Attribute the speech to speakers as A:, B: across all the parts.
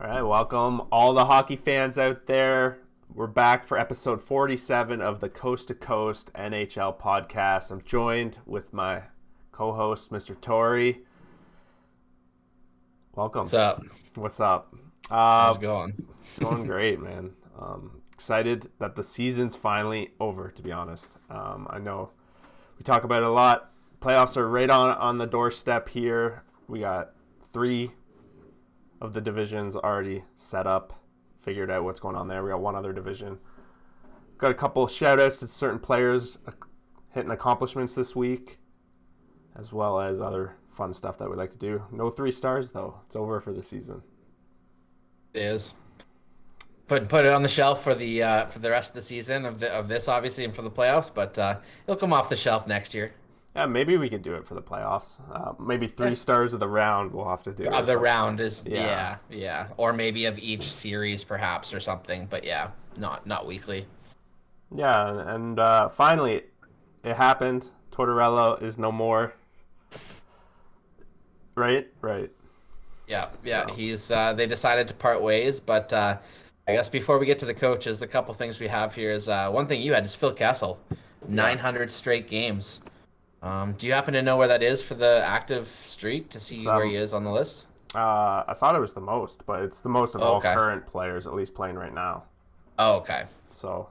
A: All right, welcome all the hockey fans out there. We're back for episode 47 of the Coast to Coast NHL podcast. I'm joined with my co-host, Mr. Tori. Welcome.
B: What's up?
A: What's up?
B: How's it going?
A: It's going great, man. Excited that the season's finally over, to be honest. I know we talk about it a lot. Playoffs are right on the doorstep here. We got 3 of the divisions already set up, figured out what's going on there. We got one other division. Got a couple shout outs to certain players hitting accomplishments this week, as well as other fun stuff that we like to do. No 3 stars though. It's over for the season.
B: It is. Put it on the shelf for the rest of the season of this obviously and for the playoffs, but it'll come off the shelf next year.
A: Yeah, maybe we could do it for the playoffs. Maybe 3 stars of the round we'll have to do.
B: Of the round is yeah, or maybe of each series perhaps or something. But yeah, not weekly.
A: Yeah, and finally, it happened. Tortorella is no more. Right.
B: Yeah.
A: So.
B: He's they decided to part ways, but I guess before we get to the coaches, the couple things we have here is one thing you had is Phil Kessel, 900 straight games. Do you happen to know where that is for the active streak to see where he is on the list?
A: I thought it was the most, but it's the most of all current players, at least playing right now.
B: Oh, okay.
A: So,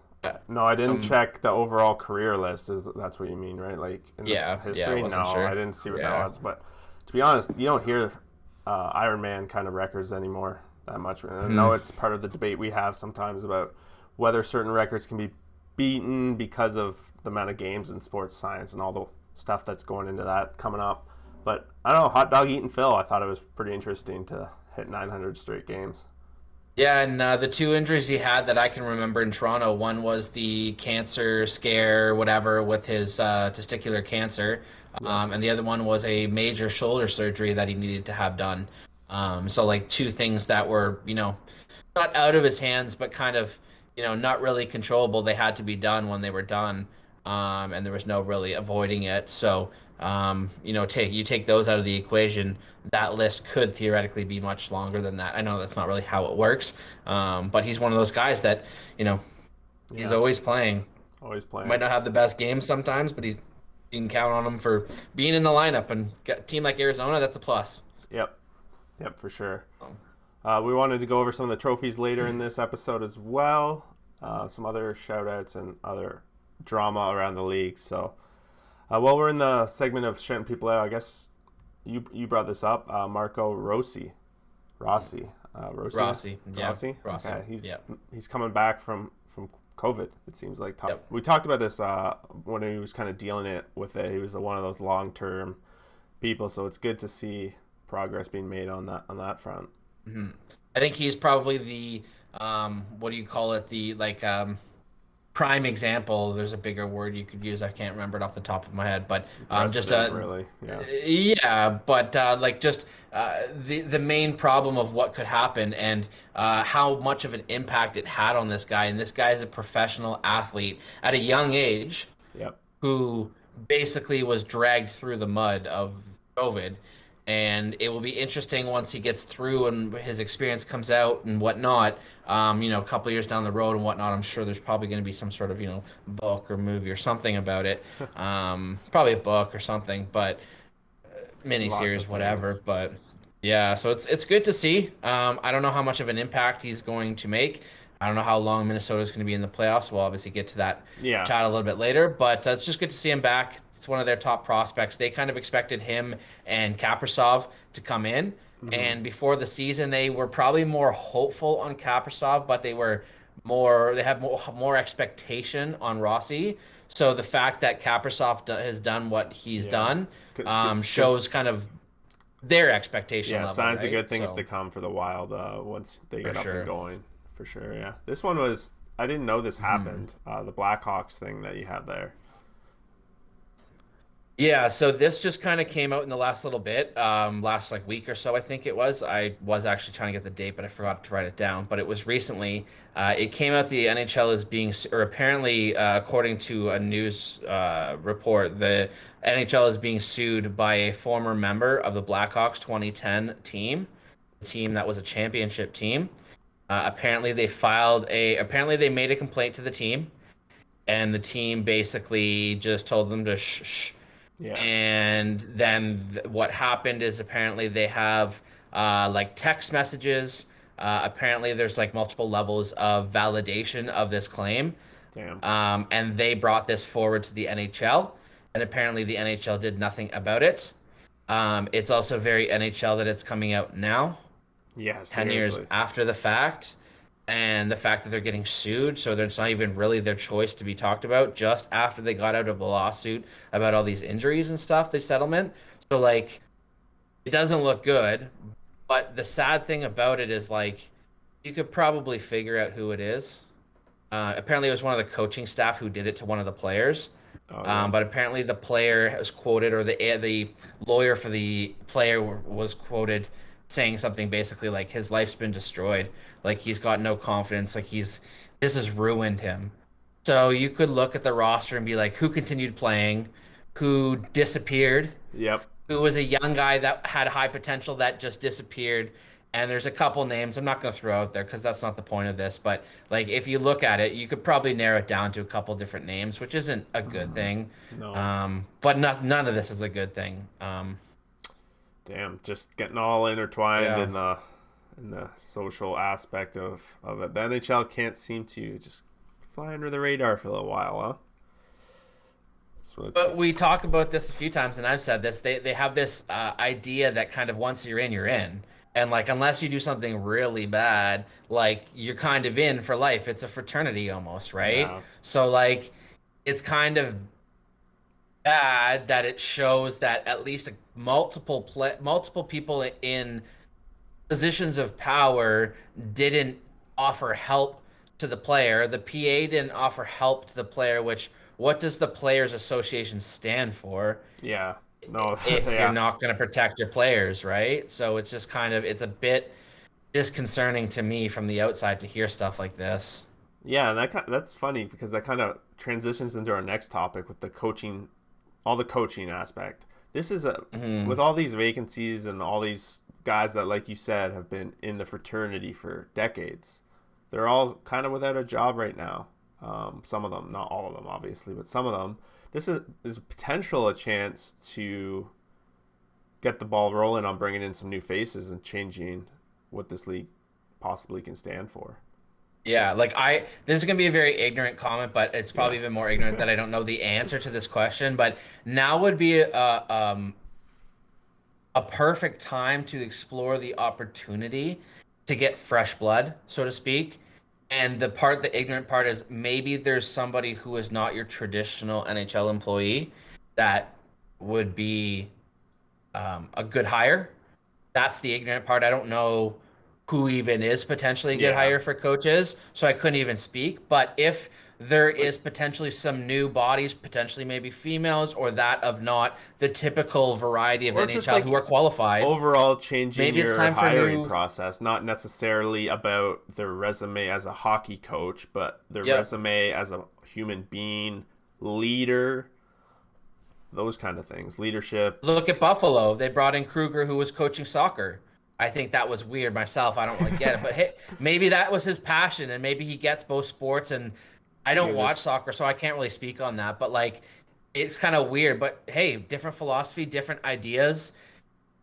A: no, I didn't check the overall career list. That's what you mean, right? Like in the history? No,
B: sure.
A: I didn't see what that was. But to be honest, you don't hear Iron Man kind of records anymore that much. And I know it's part of the debate we have sometimes about whether certain records can be beaten because of the amount of games in sports science and all the stuff that's going into that coming up. But I don't know, hot dog eating Phil, I thought it was pretty interesting to hit 900 straight games.
B: Yeah, and the 2 injuries he had that I can remember in Toronto, one was the cancer scare, whatever, with his testicular cancer, and the other one was a major shoulder surgery that he needed to have done. So like 2 things that were, not out of his hands, but kind of, not really controllable. They had to be done when they were done. And there was no really avoiding it. So, you take those out of the equation, that list could theoretically be much longer than that. I know that's not really how it works, but he's one of those guys that, he's always playing.
A: Always playing.
B: Might not have the best games sometimes, but you can count on him for being in the lineup. And a team like Arizona, that's a plus.
A: Yep, for sure. We wanted to go over some of the trophies later in this episode as well. Some other shout-outs and other drama around the league. So while we're in the segment of shouting people out, I guess you brought this up, Marco Rossi. Okay, he's coming back from COVID, it seems like. We talked about this when he was kind of dealing with it. He was one of those long-term people, so it's good to see progress being made on that front.
B: Mm-hmm. I think he's probably the what do you call it, the prime example. There's a bigger word you could use. I can't remember it off the top of my head, but
A: really,
B: but the main problem of what could happen and how much of an impact it had on this guy. And this guy is a professional athlete at a young age, who basically was dragged through the mud of COVID. And it will be interesting once he gets through and his experience comes out and whatnot, a couple years down the road and whatnot. I'm sure there's probably going to be some sort of, book or movie or something about it. Probably a book or something, but miniseries, whatever. But yeah, so it's good to see. I don't know how much of an impact he's going to make. I don't know how long Minnesota is going to be in the playoffs. We'll obviously get to that chat a little bit later, but it's just good to see him back. It's one of their top prospects. They kind of expected him and Kaprizov to come in, and before the season, they were probably more hopeful on Kaprizov, but they had more expectation on Rossi. So the fact that Kaprizov has done what he's done shows kind of their expectation level.
A: Signs of good things to come for the Wild once they get up and going. For sure, yeah. This one was, I didn't know this happened, the Blackhawks thing that you have there.
B: Yeah, so this just kind of came out in the last little bit, last week or so, I think it was. I was actually trying to get the date, but I forgot to write it down. But it was recently. It came out the NHL is being, or apparently, according to a news report, the NHL is being sued by a former member of the Blackhawks 2010 team team that was a championship team. Apparently they made a complaint to the team, and the team basically just told them to shh.
A: Yeah.
B: And then what happened is apparently they have like text messages. Apparently there's like multiple levels of validation of this claim.
A: Damn.
B: And they brought this forward to the NHL, and apparently the NHL did nothing about it. It's also very NHL that it's coming out now,
A: Yeah,
B: 10 years
A: seriously.
B: after the fact, and the fact that they're getting sued, so it's not even really their choice to be talked about just after they got out of a lawsuit about all these injuries and stuff, the settlement. So, like, it doesn't look good, but the sad thing about it is, like, you could probably figure out who it is. Apparently, it was one of the coaching staff who did it to one of the players.
A: Oh, yeah.
B: But apparently, the player was quoted, or the lawyer for the player was quoted saying something basically like his life's been destroyed, like he's got no confidence, like this has ruined him. So you could look at the roster and be like, who continued playing, who disappeared,
A: Yep.
B: who was a young guy that had high potential that just disappeared. And there's a couple names I'm not going to throw out there because that's not the point of this. But like, if you look at it, you could probably narrow it down to a couple different names, which isn't a good thing.
A: No.
B: But none of this is a good thing.
A: Damn. Just getting all intertwined
B: Yeah.
A: in the social aspect of it. The NHL can't seem to just fly under the radar for a little while, huh?
B: But we talk about this a few times, and I've said this. They have this idea that kind of once you're in, you're in. And like, unless you do something really bad, like you're kind of in for life. It's a fraternity almost, right?
A: Yeah.
B: So like, it's kind of bad that it shows that at least multiple people in positions of power didn't offer help to the player. The PA didn't offer help to the player, which what does the Players Association stand for?
A: Yeah. No.
B: If
A: Yeah.
B: you're not going to protect your players, right? So it's just kind of it's a bit disconcerting to me from the outside to hear stuff like this.
A: Yeah, and that's funny because that kind of transitions into our next topic with the coaching, all the coaching aspect. This is with all these vacancies and all these guys that, like you said, have been in the fraternity for decades. They're all kind of without a job right now. Some of them, not all of them, obviously, but some of them. This is potential a chance to get the ball rolling on bringing in some new faces and changing what this league possibly can stand for.
B: Yeah, this is gonna be a very ignorant comment, but it's probably even more ignorant that I don't know the answer to this question. But now would be a perfect time to explore the opportunity to get fresh blood, so to speak. And the ignorant part is maybe there's somebody who is not your traditional NHL employee that would be a good hire. That's the ignorant part. I don't know who even is potentially a good hire for coaches, so I couldn't even speak. But if there is potentially some new bodies, potentially maybe females, or that of not the typical variety of NHL who are qualified.
A: Overall, changing
B: maybe it's
A: your
B: time for
A: hiring process, not necessarily about their resume as a hockey coach, but their resume as a human being, leader, those kind of things, leadership.
B: Look at Buffalo. They brought in Kruger, who was coaching soccer. I think that was weird myself. I don't really get it, but hey, maybe that was his passion, and maybe he gets both sports. And I don't watch soccer, so I can't really speak on that. But like, it's kind of weird. But hey, different philosophy, different ideas.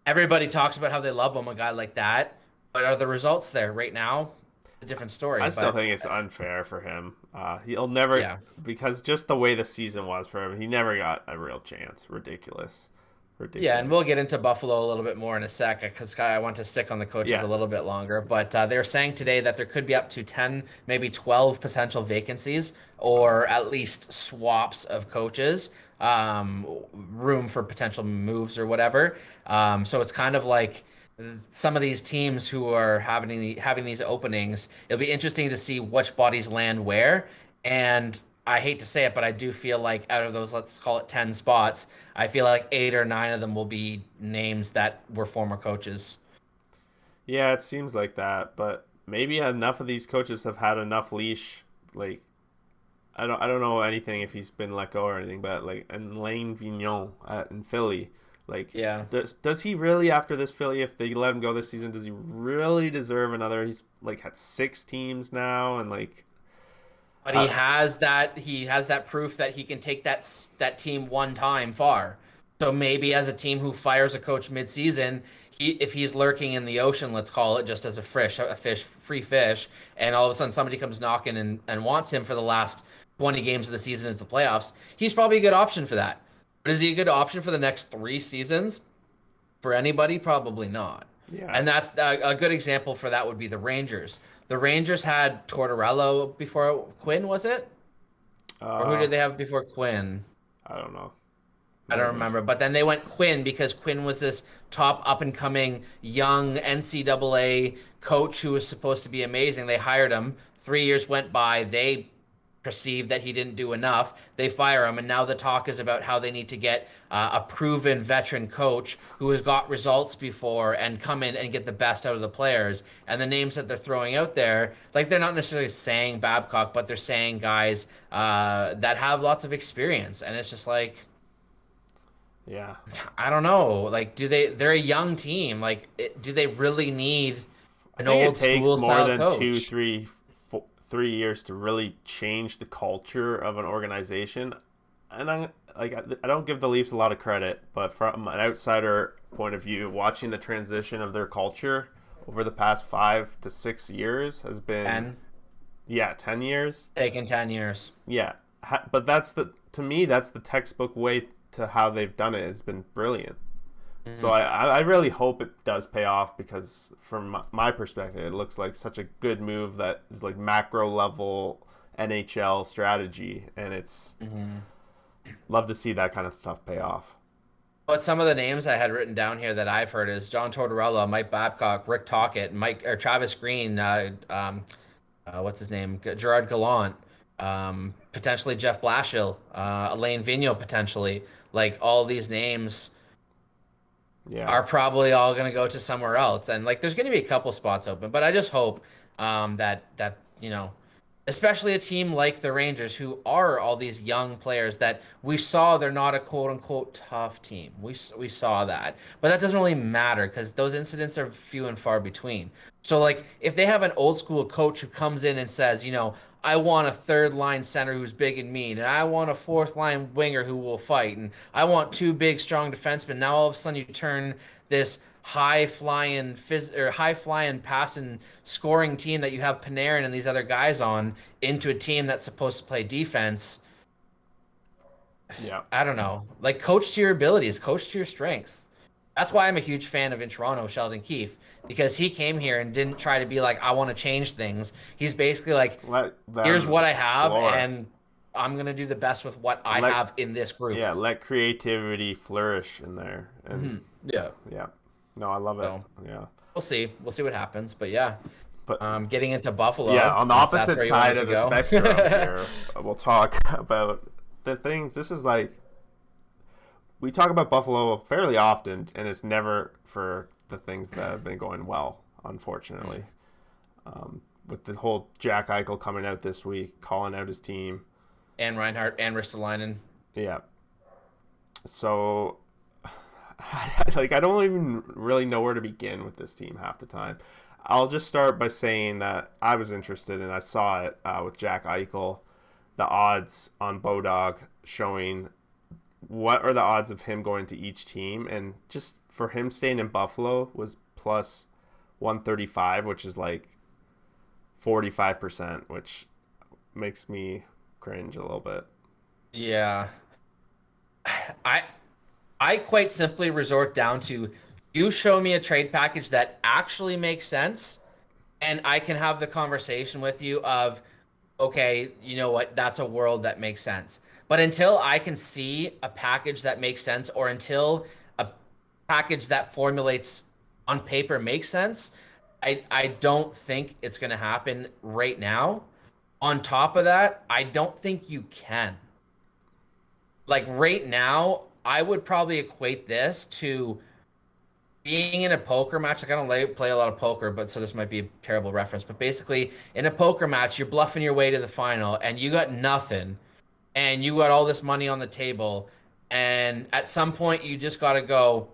B: Everybody talks about how they love a guy like that, but are the results there right now? It's a different story.
A: I still think it's unfair for him. He'll never, because just the way the season was for him, he never got a real chance. Ridiculous.
B: Yeah, and we'll get into Buffalo a little bit more in a sec because I want to stick on the coaches a little bit longer. But they're saying today that there could be up to 10, maybe 12 potential vacancies or at least swaps of coaches, room for potential moves or whatever. So it's kind of like some of these teams who are having these openings. It'll be interesting to see which bodies land where. And I hate to say it, but I do feel like out of those, let's call it 10 spots, I feel like 8 or 9 of them will be names that were former coaches.
A: Yeah, it seems like that, but maybe enough of these coaches have had enough leash. Like, I don't know anything if he's been let go or anything, but like, and Lane Vignon in Philly, Like,
B: Yeah.
A: does he really, after this Philly, if they let him go this season, does he really deserve another? He's like had 6 teams now, and like,
B: But
A: uh,
B: he has that proof that he can take that team one time far. So maybe as a team who fires a coach mid-season, if he's lurking in the ocean, let's call it, just as free fish, and all of a sudden somebody comes knocking and wants him for the last 20 games of the season into the playoffs, he's probably a good option for that. But is he a good option for the next 3 seasons? For anybody, probably not.
A: yeah,
B: And that's a good example for that would be the Rangers. The Rangers had Tortorella before Quinn, was it? Or who
A: uh,
B: did they have before Quinn?
A: I don't know.
B: I don't remember. But then they went Quinn because Quinn was this top up and coming young NCAA coach who was supposed to be amazing. They hired him. 3 years went by. They perceived that he didn't do enough. They fire him, and now the talk is about how they need to get a proven veteran coach who has got results before and come in and get the best out of the players. And the names that they're throwing out there, like they're not necessarily saying Babcock, but they're saying guys that have lots of experience. And it's just like,
A: Yeah,
B: I don't know. Like, they're a young team. Like, do they really need
A: I
B: an
A: think
B: old
A: it takes
B: school
A: more
B: style
A: than
B: coach?
A: 3 years to really change the culture of an organization. And I don't give the Leafs a lot of credit, but from an outsider point of view, watching the transition of their culture over the past 5 to 6 years has been,
B: And
A: 10 years.
B: taking 10 years.
A: Yeah, but to me that's the textbook way to how they've done it. It's been brilliant. So I really hope it does pay off, because from my perspective, it looks like such a good move that is like macro level NHL strategy, and it's love to see that kind of stuff pay off.
B: But some of the names I had written down here that I've heard is John Tortorella, Mike Babcock, Rick Tocchet, Travis Green, what's his name, Gerard Gallant, potentially Jeff Blashill, Alain Vigneault potentially. Like, all these names
A: Yeah,
B: are probably all going to go to somewhere else, and like there's going to be a couple spots open. But I just hope that especially a team like the Rangers, who are all these young players that we saw, they're not a quote unquote tough team. We saw that, but that doesn't really matter because those incidents are few and far between. So like if they have an old school coach who comes in and says, I want a third line center who's big and mean, and I want a fourth line winger who will fight, and I want 2 big strong defensemen. Now all of a sudden you turn this high flying passing scoring team that you have Panarin and these other guys on into a team that's supposed to play defense.
A: yeah,
B: I don't know. Like, coach to your abilities, coach to your strengths. That's why I'm a huge fan of in Toronto, Sheldon Keefe, because he came here and didn't try to be like, I want to change things. He's basically like,
A: let them
B: here's what I have,
A: explore.
B: and I'm gonna do the best with what I have in this group.
A: Yeah, let creativity flourish in there, and
B: Yeah.
A: yeah, no, I love it.
B: So,
A: Yeah,
B: we'll see. We'll see what happens. But yeah,
A: but
B: getting into Buffalo.
A: yeah, on the
B: if that's
A: opposite
B: where you
A: side
B: wanted
A: of
B: to
A: the
B: go.
A: spectrum here, we'll talk about the things. This is like, we talk about Buffalo fairly often, and it's never for the things that have been going well, unfortunately. With the whole Jack Eichel coming out this week, calling out his team.
B: And Reinhardt and Ristolainen.
A: Yeah. So, like, I don't even really know where to begin with this team half the time. I'll just start by saying that I was interested, and I saw it with Jack Eichel, the odds on Bodog showing what are the odds of him going to each team, and just for him staying in Buffalo was plus 135, which is like 45%, which makes me cringe a little bit.
B: Yeah. I quite simply resort down to, you show me a trade package that actually makes sense, and I can have the conversation with you of, okay, you know what, that's a world that makes sense. But until I can see a package that makes sense, or until a package that formulates on paper makes sense, I don't think it's going to happen right now. On top of that, I don't think you can. Like, right now, I would probably equate this to being in a poker match. Like, I don't play a lot of poker, but so this might be a terrible reference. But basically, in a poker match, you're bluffing your way to the final, and you got nothing, and you got all this money on the table, And at some point, you just got to go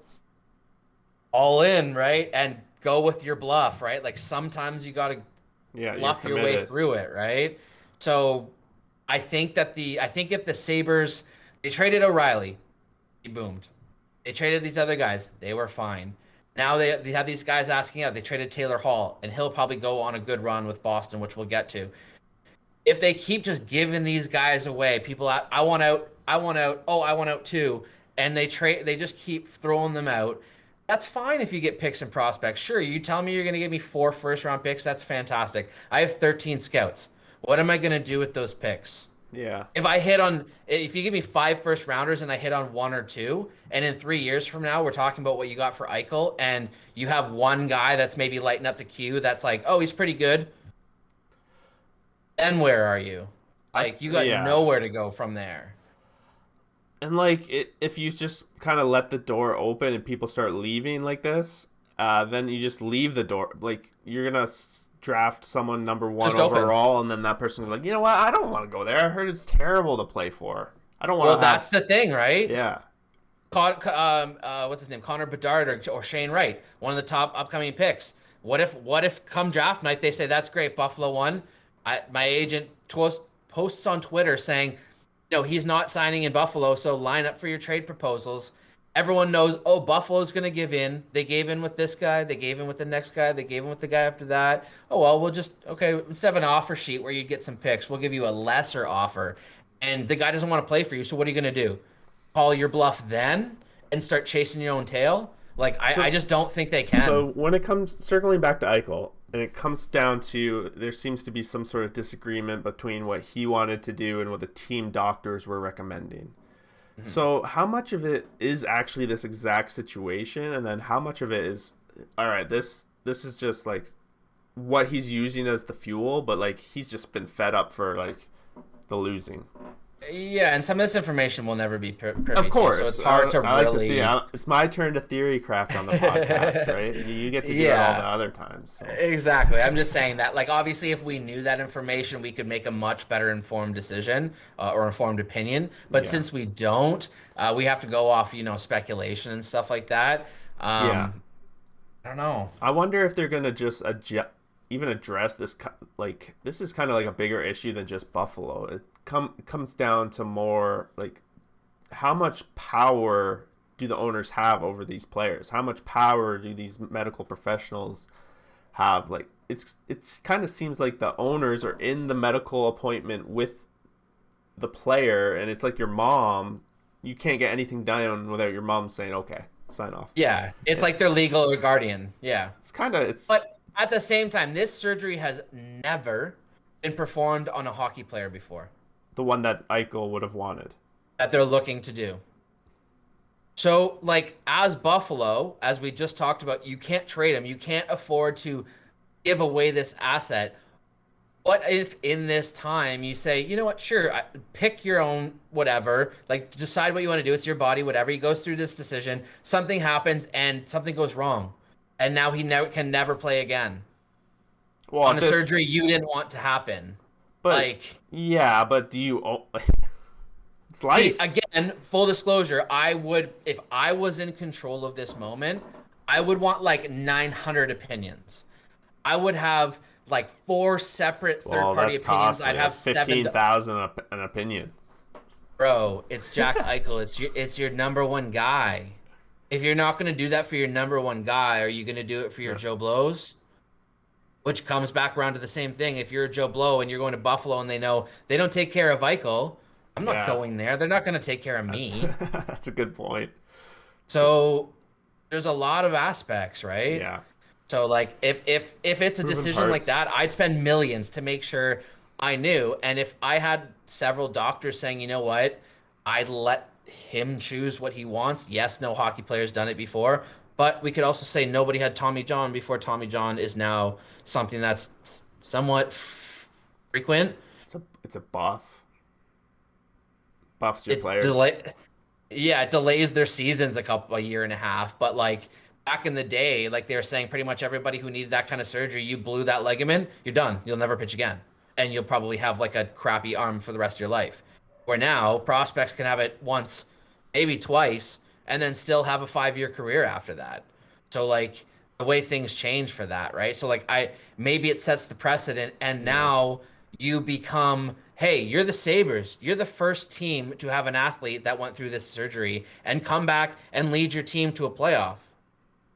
B: all in, right? And go with your bluff, right? Like sometimes you got to
A: Yeah, you're
B: bluff your way
A: committed.
B: through it, right? So I think if the Sabres, they traded O'Reilly, he boomed. They traded these other guys, they were fine. Now they have these guys asking out. They traded Taylor Hall, and he'll probably go on a good run with Boston, which we'll get to. If they keep just giving these guys away, people, I want out, I want out, oh, I want out too, and they just keep throwing them out. That's fine if you get picks and prospects. Sure, you tell me you're going to give me 4 first-round picks. That's fantastic. I have 13 scouts. What am I going to do with those picks?
A: Yeah.
B: If you give me 5 first rounders and I hit on 1 or 2, and in 3 years from now we're talking about what you got for Eichel, and you have one guy that's maybe lighting up the queue that's like, oh, he's pretty good. Then where are you? Like you got nowhere to go from there.
A: And like if you just kind of let the door open and people start leaving like this, then you just leave the door. Like you're gonna draft someone number 1
B: Just
A: overall,
B: open.
A: and then that person's like, you know what? I don't want to go there. I heard it's terrible to play for. I don't want
B: Well,
A: to have.
B: that's the thing, right?
A: Yeah.
B: What's his name? Connor Bedard or Shane Wright, one of the top upcoming picks. What if come draft night they say that's great, Buffalo won. My agent posts on Twitter saying, no, he's not signing in Buffalo, so line up for your trade proposals. Everyone knows, oh, Buffalo's going to give in. They gave in with this guy. They gave in with the next guy. They gave in with the guy after that. Oh, well, okay, instead of an offer sheet where you get some picks, we'll give you a lesser offer. And the guy doesn't want to play for you, so what are you going to do? Call your bluff then and start chasing your own tail? Like, I just don't think they can.
A: So when it comes, circling back to Eichel, and it comes down to there seems to be some sort of disagreement between what he wanted to do and what the team doctors were recommending. Mm-hmm. So how much of it is actually this exact situation, and then how much of it is, all right, this is just like what he's using as the fuel, but like he's just been fed up for like the losing.
B: Yeah, and some of this information will never be privy
A: of course,
B: to, so it's hard to really.
A: It's my turn to theory craft on the podcast, right? You get to do it all the other times. So.
B: Exactly. I'm just saying that, like, obviously, if we knew that information, we could make a much better informed decision or informed opinion. But since we don't, we have to go off, speculation and stuff like that. I don't know.
A: I wonder if they're gonna just even address this. Like, this is kind of like a bigger issue than just Buffalo. It comes down to more like how much power do the owners have over these players? How much power do these medical professionals have? Like it's kind of seems like the owners are in the medical appointment with the player, and it's like your mom. You can't get anything done without your mom saying, okay, sign off.
B: Yeah, it's like their legal guardian. Yeah. But at the same time, this surgery has never been performed on a hockey player before.
A: The one that Eichel would have wanted.
B: That they're looking to do. So, like, as Buffalo, as we just talked about, you can't trade him. You can't afford to give away this asset. What if in this time you say, you know what, sure, pick your own whatever, like decide what you want to do. It's your body, whatever. He goes through this decision. Something happens and something goes wrong. And now he can never play again. Well, on a surgery you didn't want to happen.
A: But but do you? It's life.
B: See, again, full disclosure, if I was in control of this moment, I would want like 900 opinions. I would have like 4 separate third-party opinions.
A: Costly.
B: I'd have
A: 15,000 an opinion.
B: Bro, it's Jack Eichel. It's your number one guy. If you're not going to do that for your number one guy, are you going to do it for your Joe Blows? Which comes back around to the same thing. If you're a Joe Blow and you're going to Buffalo and they know they don't take care of Eichel, I'm not going there. They're not going to take care of me.
A: That's a good point.
B: So there's a lot of aspects, right?
A: Yeah.
B: So like if it's a decision like that, I'd spend millions to make sure I knew. And if I had several doctors saying, you know what, I'd let him choose what he wants. Yes, no hockey player's done it before. But we could also say nobody had Tommy John before Tommy John is now something that's somewhat frequent.
A: It's a buff. Buffs your players.
B: It delays their seasons a year and a half. But like back in the day, like they were saying, pretty much everybody who needed that kind of surgery, you blew that ligament, you're done. You'll never pitch again. And you'll probably have like a crappy arm for the rest of your life. Where now prospects can have it once maybe twice, and then still have a 5-year career after that. So like the way things change for that, right? So like I maybe it sets the precedent, and
A: Yeah.
B: now you become, hey, you're the Sabres. You're the first team to have an athlete that went through this surgery and come back and lead your team to a playoff.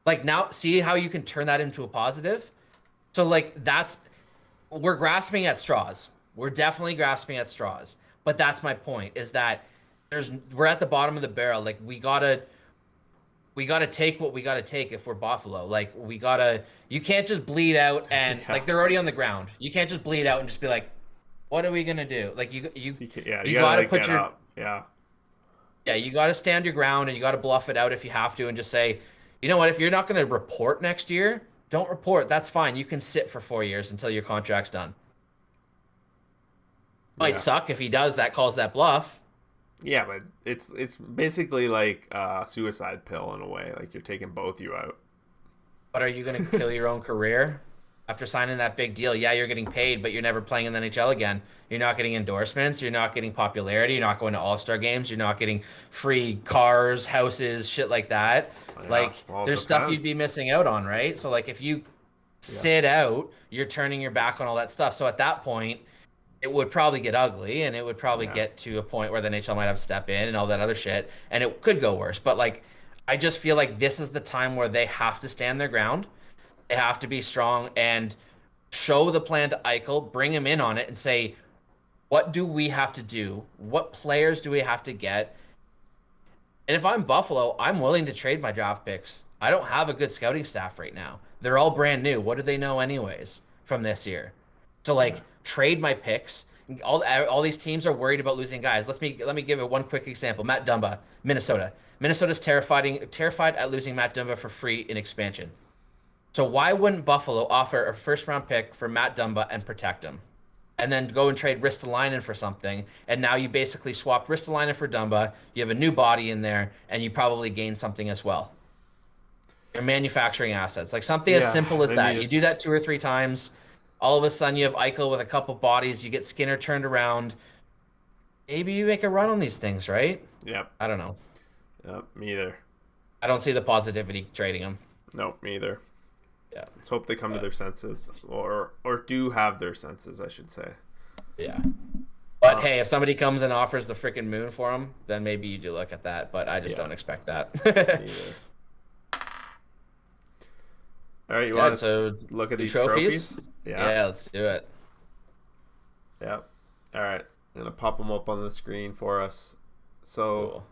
B: Like now, see how you can turn that into a positive? So like that's we're grasping at straws. We're definitely grasping at straws. But that's my point is that we're at the bottom of the barrel. Like we gotta take what we gotta take if we're Buffalo. Like you can't just bleed out and
A: Yeah.
B: like they're already on the ground. You can't just bleed out and just be like, what are we gonna do? Like
A: Yeah, you
B: you
A: gotta
B: gotta
A: like
B: put
A: get
B: your
A: up. Yeah.
B: yeah, you gotta stand your ground and you gotta bluff it out if you have to and just say, you know what, if you're not gonna report next year, don't report. That's fine. You can sit for 4 years until your contract's done. Might
A: Yeah.
B: suck if he does that, calls that bluff.
A: Yeah, but it's basically like a suicide pill in a way. Like you're taking both you out.
B: But are you going to kill your own career after signing that big deal? Yeah, you're getting paid, but you're never playing in the NHL again. You're not getting endorsements. You're not getting popularity. You're not going to All-Star games. You're not getting free cars, houses, shit like that.
A: Yeah.
B: Like,
A: Well, it
B: there's stuff you'd be
A: depends.
B: missing out on, right? So, like, if you
A: Yeah.
B: sit out, you're turning your back on all that stuff. So, at that point, it would probably get ugly and it would probably
A: Yeah.
B: get to a point where the NHL might have to step in and all that other shit. And it could go worse. But, like, I just feel like this is the time where they have to stand their ground. They have to be strong and show the plan to Eichel, bring him in on it, and say, what do we have to do? What players do we have to get? And if I'm Buffalo, I'm willing to trade my draft picks. I don't have a good scouting staff right now. They're all brand new. What do they know anyways from this year? So like
A: Yeah.
B: trade my picks. All these teams are worried about losing guys. Let me give it one quick example. Matt Dumba, Minnesota. Minnesota's terrified at losing Matt Dumba for free in expansion. So why wouldn't Buffalo offer a first round pick for Matt Dumba and protect him? And then go and trade Ristolainen for something. And now you basically swapped Ristolainen for Dumba. You have a new body in there, and you probably gain something as well. You're manufacturing assets. Like something as
A: Yeah.
B: simple as
A: Then
B: that.
A: you
B: You
A: just
B: do that 2 or 3 times. All of a sudden, you have Eichel with a couple bodies. You get Skinner turned around. Maybe you make a run on these things, right?
A: Yep.
B: I don't know.
A: Yep. Me either.
B: I don't see the positivity trading them.
A: Nope. Me either.
B: Yeah.
A: Let's hope they come to
B: But
A: their senses, or do have their senses, I should say.
B: yeah. But
A: Um,
B: hey, if somebody comes and offers the freaking moon for them, then maybe you do look at that. But I just
A: yeah.
B: don't expect
A: Me
B: that.
A: either. All right. You
B: Yeah,
A: want to
B: so
A: look at
B: the
A: these
B: trophies?
A: trophies? Yeah.
B: Yeah, let's do it.
A: Yeah. All right. I'm gonna pop them up on the screen for us. So
B: Cool.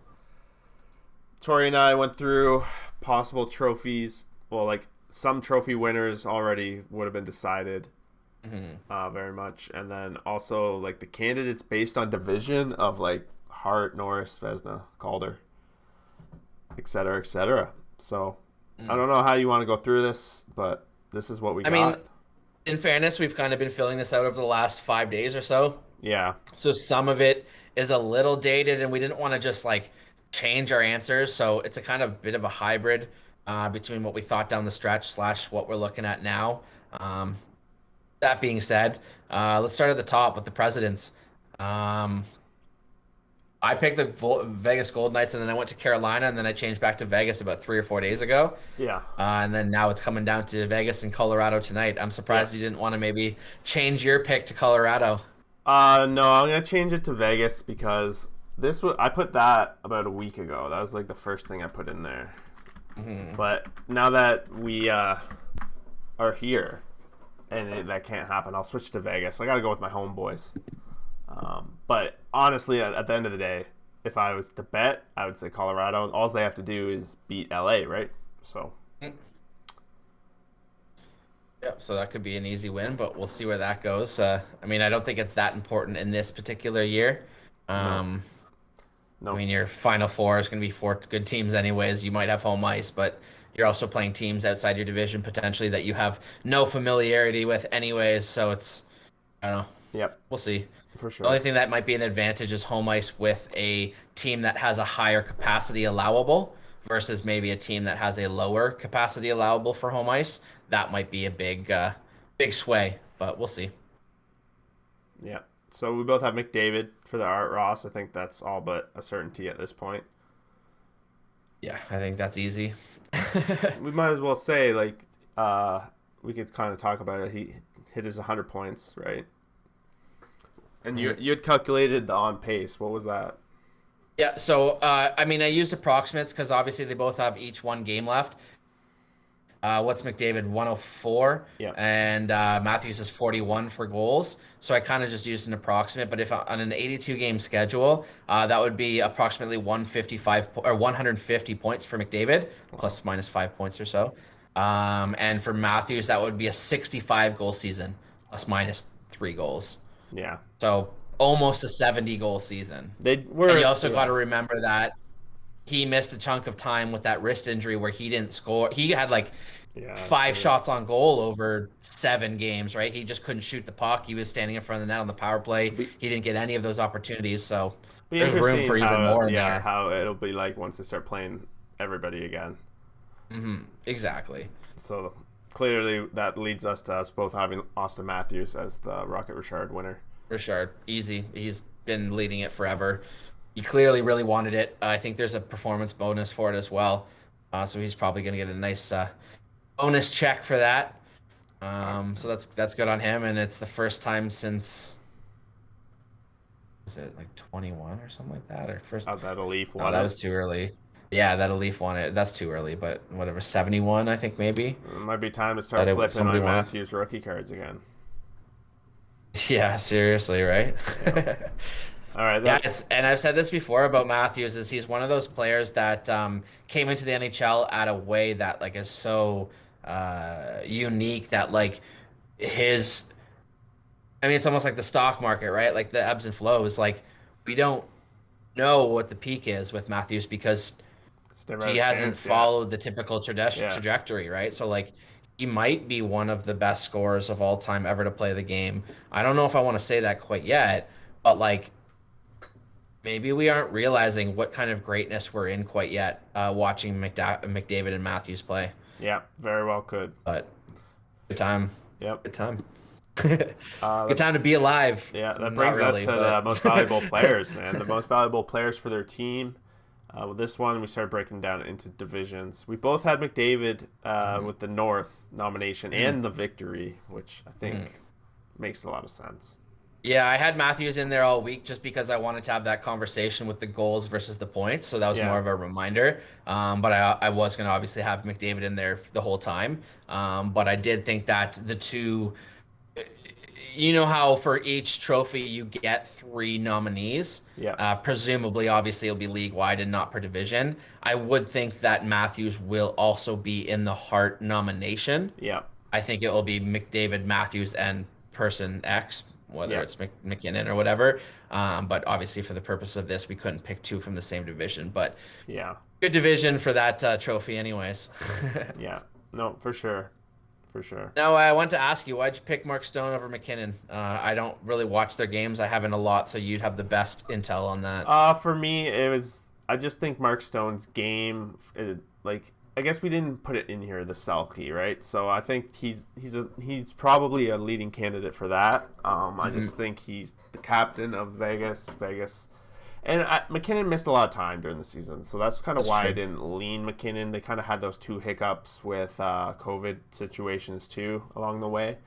A: Tori and I went through possible trophies. Well, like some trophy winners already would have been decided,
B: Hmm.
A: very much, and then also like the candidates based on division of like Hart, Norris, Vesna, Calder, etc., etc. So I don't know how you want to go through this, but this is what we
B: I
A: got.
B: mean, in fairness, we've kind of been filling this out over the last 5 days or so.
A: Yeah.
B: So some of it is a little dated, and we didn't want to just like change our answers. So it's a kind of bit of a hybrid between what we thought down the stretch slash what we're looking at now. Um, that being said, let's start at the top with the presidents. Um, I picked the Vegas Golden Knights, and then I went to Carolina, and then I changed back to Vegas about 3 or 4 days ago.
A: Yeah.
B: And then now it's coming down to Vegas and Colorado tonight. I'm surprised
A: Yeah.
B: you didn't want to maybe change your pick to Colorado.
A: No, I'm gonna change it to Vegas because I put that about a week ago. That was like the first thing I put in there.
B: Hmm.
A: But now that we are here and that can't happen, I'll switch to Vegas. I got to go with my homeboys. But honestly, at the end of the day, if I was to bet, I would say Colorado. All they have to do is beat LA, right? So
B: Yeah, so that could be an easy win, but we'll see where that goes. I mean, I don't think it's that important in this particular year. Um,
A: no,
B: I mean, your Final Four is going to be 4 good teams anyways. You might have home ice, but you're also playing teams outside your division potentially that you have no familiarity with anyways. So I don't know.
A: yep,
B: We'll see.
A: for
B: The only
A: sure.
B: thing that might be an advantage is home ice with a team that has a higher capacity allowable versus maybe a team that has a lower capacity allowable for home ice. That might be a big sway, but we'll see.
A: Yeah. So we both have McDavid for the Art Ross. I think that's all but a certainty at this point.
B: Yeah, I think that's easy.
A: We might as well say, like, we could kind of talk about it. He hit his 100 points, right? And you had calculated the on pace. What was that?
B: Yeah, so I mean, I used approximates because obviously they both have each one game left. What's McDavid? 104,
A: Yeah.
B: and Matthews is 41 for goals. So I kind of just used an approximate. But if on an 82 game schedule, that would be approximately 155 or 150 points for McDavid, plus minus 5 points or so. And for Matthews, that would be a 65 goal season, plus minus 3 goals.
A: Yeah.
B: So almost a 70 goal season.
A: They were.
B: And you also got to remember that he missed a chunk of time with that wrist injury where he didn't score. He had like five shots on goal over 7 games, right? He just couldn't shoot the puck. He was standing in front of the net on the power play. He didn't get any of those opportunities. So there's room for even more in there.
A: How it'll be like once they start playing everybody again.
B: Exactly.
A: So clearly that leads us to us both having Austin Matthews as the Rocket Richard winner.
B: Richard, easy. He's been leading it forever. He clearly really wanted it. I think there's a performance bonus for it as well. So he's probably going to get a nice bonus check for that. So that's good on him. And it's the first time since, is it like 21 or something like that? Or first?
A: That a Leaf won.
B: Oh, that was too early. Yeah, that a Leaf won it. That's too early, but whatever. 71, I think maybe.
A: It might be time to start flipping on Matthews rookie cards again.
B: Yeah, seriously, right?
A: Yeah. All right.
B: Yeah, and I've said this before about Matthews is he's one of those players that came into the NHL at a way that like is so unique that like his, I mean, it's almost like the stock market, right? Like the ebbs and flows. Like we don't know what the peak is with Matthews because he hasn't followed the typical trajectory, right? So like he might be one of the best scorers of all time ever to play the game. I don't know if I want to say that quite yet, but like maybe we aren't realizing what kind of greatness we're in quite yet watching McDavid and Matthews play.
A: Yeah, very well could.
B: But good time.
A: Yep.
B: Good time. Good time to be alive.
A: Yeah, that brings us to the most valuable players, man. The most valuable players for their team. With this one, we started breaking down into divisions. We both had McDavid with the North nomination and the victory, which I think makes a lot of sense.
B: Yeah, I had Matthews in there all week just because I wanted to have that conversation with the goals versus the points. So that was more of a reminder. But I was going to obviously have McDavid in there the whole time. But I did think that the two, you know how for each trophy you get 3 nominees?
A: Yeah.
B: Presumably, obviously, it'll be league-wide and not per division. I would think that Matthews will also be in the Hart nomination.
A: Yeah.
B: I think it will be McDavid, Matthews, and person X, whether it's McKinnon or whatever. But obviously, for the purpose of this, we couldn't pick 2 from the same division. But good division for that trophy anyways.
A: Yeah. No, for sure. For sure.
B: Now, I want to ask you, why'd you pick Mark Stone over McKinnon? I don't really watch their games. I haven't a lot, so you'd have the best intel on that.
A: For me, I just think Mark Stone's game, I guess we didn't put it in here, the Selke, right? So I think he's probably a leading candidate for that. I just think he's the captain of Vegas. And McKinnon missed a lot of time during the season, so that's kind of why I didn't lean McKinnon. They kind of had those 2 hiccups with COVID situations too along the way.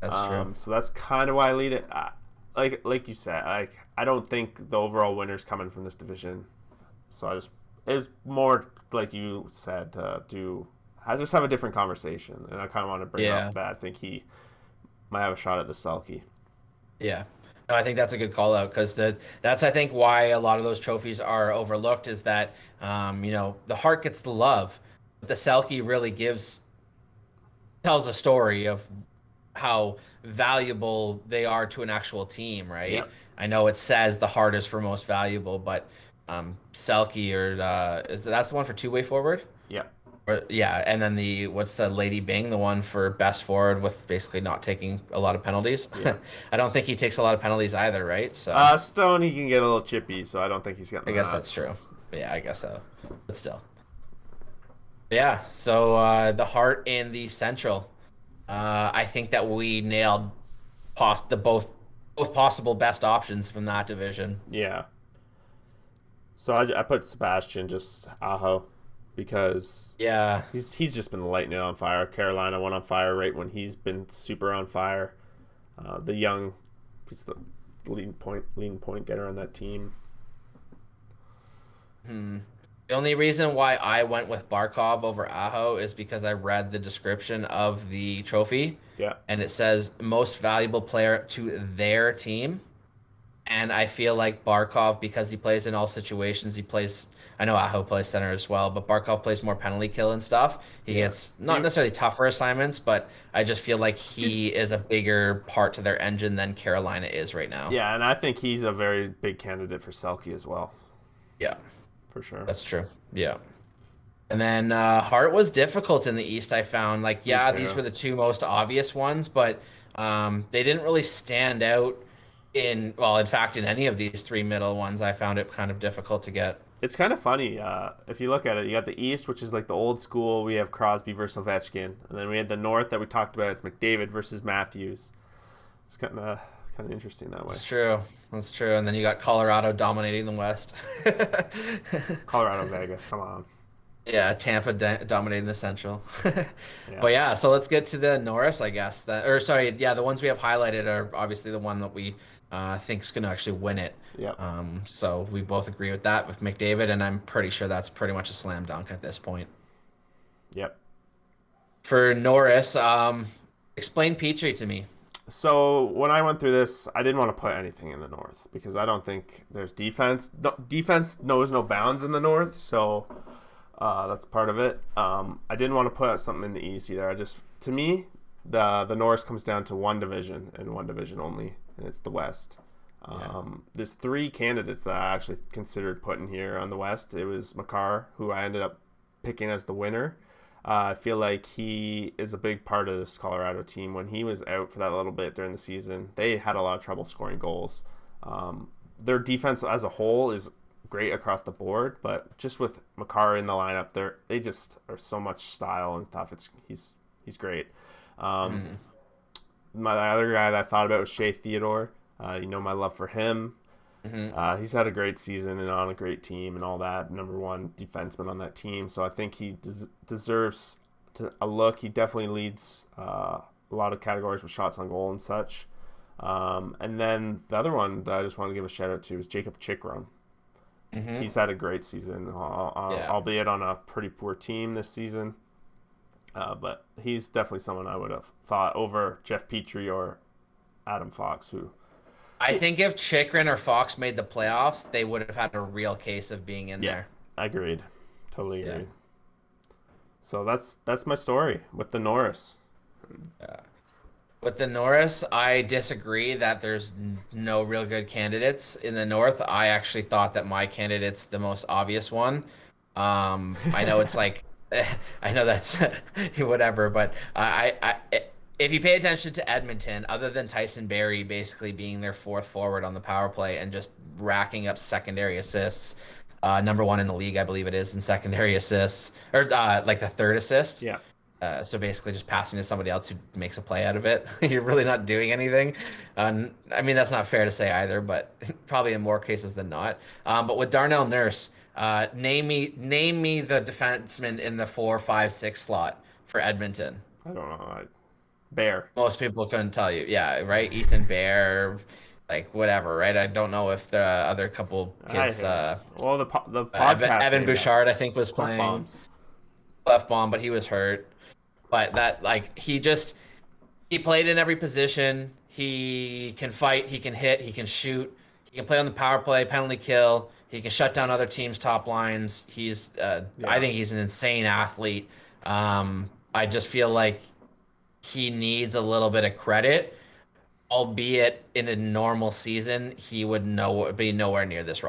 B: That's true.
A: So that's kind of why I lead it. Like you said, I don't think the overall winner's coming from this division. So it's more like you said I just have a different conversation, and I kind of want to bring up that I think he might have a shot at the Selke.
B: Yeah. No, I think that's a good call out because that's I think why a lot of those trophies are overlooked is that the Hart gets the love, but the Selke really tells a story of how valuable they are to an actual team, right?
A: Yep.
B: I know it says the Hart is for most valuable, but Selke that's the one for 2-way forward?
A: Yeah.
B: And then what's the Lady Bing, the one for best forward with basically not taking a lot of penalties. Yeah. I don't think he takes a lot of penalties either, right? So
A: Stone, he can get a little chippy, so I don't think he's getting.
B: I guess that's true. Yeah, I guess so. But still, yeah. So the Hart in the Central, I think that we nailed both possible best options from that division.
A: Yeah. So I put Sebastian, just Aho. because
B: Yeah.
A: he's just been lighting it on fire. Carolina went on fire right when he's been super on fire. He's the leading point getter on that team.
B: The only reason why I went with Barkov over Aho is because I read the description of the trophy,
A: Yeah.
B: and it says most valuable player to their team. And I feel like Barkov, because he plays in all situations, I know Aho plays center as well, but Barkov plays more penalty kill and stuff. He gets not necessarily tougher assignments, but I just feel like he is a bigger part to their engine than Carolina is right now.
A: Yeah, and I think he's a very big candidate for Selke as well.
B: Yeah,
A: for sure.
B: That's true. Yeah. And then Hart was difficult in the East, I found. Like, yeah, these were the two most obvious ones, but they didn't really stand out in fact, in any of these three middle ones. I found it kind of difficult to get.
A: It's kind of funny. If you look at it, you got the East, which is like the old school. We have Crosby versus Ovechkin. And then we had the North that we talked about. It's McDavid versus Matthews. It's kind of interesting that way.
B: That's true. And then you got Colorado dominating the West.
A: Colorado, Vegas, come on.
B: Yeah, Tampa dominating the Central. But yeah, so let's get to the Norris, I guess. The ones we have highlighted are obviously the one that we think is going to actually win it.
A: Yeah.
B: So we both agree with that with McDavid, and I'm pretty sure that's pretty much a slam dunk at this point.
A: Yep.
B: For Norris, explain Petrie to me.
A: So when I went through this, I didn't want to put anything in the North because I don't think there's defense. Defense knows no bounds in the North, so that's part of it. I didn't want to put out something in the East either. To me, the North comes down to one division and one division only, and it's the West. There's three candidates that I actually considered putting here on the West. It was Makar, who I ended up picking as the winner. I feel like he is a big part of this Colorado team. When he was out for that little bit during the season, they had a lot of trouble scoring goals. Their defense as a whole is great across the board, but just with Makar in the lineup, they just are so much style and stuff. He's great. My other guy that I thought about was Shea Theodore. My love for him. He's had a great season and on a great team and all that. Number one defenseman on that team. So I think he deserves a look. He definitely leads a lot of categories with shots on goal and such. And then the other one that I just want to give a shout out to is Jacob Chikrin. He's had a great season, albeit on a pretty poor team this season. But he's definitely someone I would have thought over Jeff Petrie or Adam Fox, who...
B: I think if Chikrin or Fox made the playoffs, they would have had a real case of being in there.
A: Agreed. Totally agreed. Yeah. So that's my story with the Norris.
B: With the Norris, I disagree that there's no real good candidates in the North. I actually thought that my candidate's the most obvious one. I know it's like, I know that's whatever, but if you pay attention to Edmonton, other than Tyson Barrie basically being their fourth forward on the power play and just racking up secondary assists, number one in the league, I believe it is, in secondary assists, or like the third assist.
A: Yeah.
B: So basically just passing to somebody else who makes a play out of it. You're really not doing anything. I mean, that's not fair to say either, but probably in more cases than not. But with Darnell Nurse, name me the defenseman in the 4, 5, 6 slot for Edmonton.
A: I don't know. Bear.
B: Most people couldn't tell you. Yeah, right? Ethan Bear, like whatever, right? I don't know if the other couple kids...
A: the podcast
B: Evan Bouchard, I think, was playing. Left bomb, but he was hurt. But that, like, he played in every position. He can fight, he can hit, he can shoot. He can play on the power play, penalty kill. He can shut down other teams' top lines. I think he's an insane athlete. I just feel like he needs a little bit of credit, albeit in a normal season, he would be nowhere near this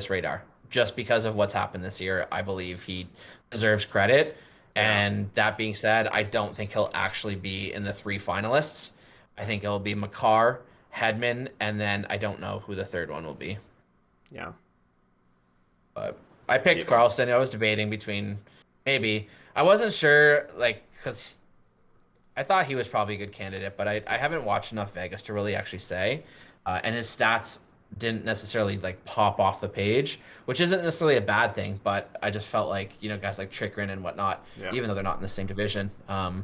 B: radar. Just because of what's happened this year, I believe he deserves credit. And that being said, I don't think he'll actually be in the 3 finalists. I think it'll be Makar, Hedman, and then I don't know who the third one will be.
A: Yeah.
B: But I picked Carlson. I was debating between maybe. I wasn't sure, because I thought he was probably a good candidate, but I haven't watched enough Vegas to really actually say. And his stats didn't necessarily like pop off the page, which isn't necessarily a bad thing, but I just felt like, guys like Chikrin and whatnot,
A: Yeah.
B: even though they're not in the same division,
A: Yeah.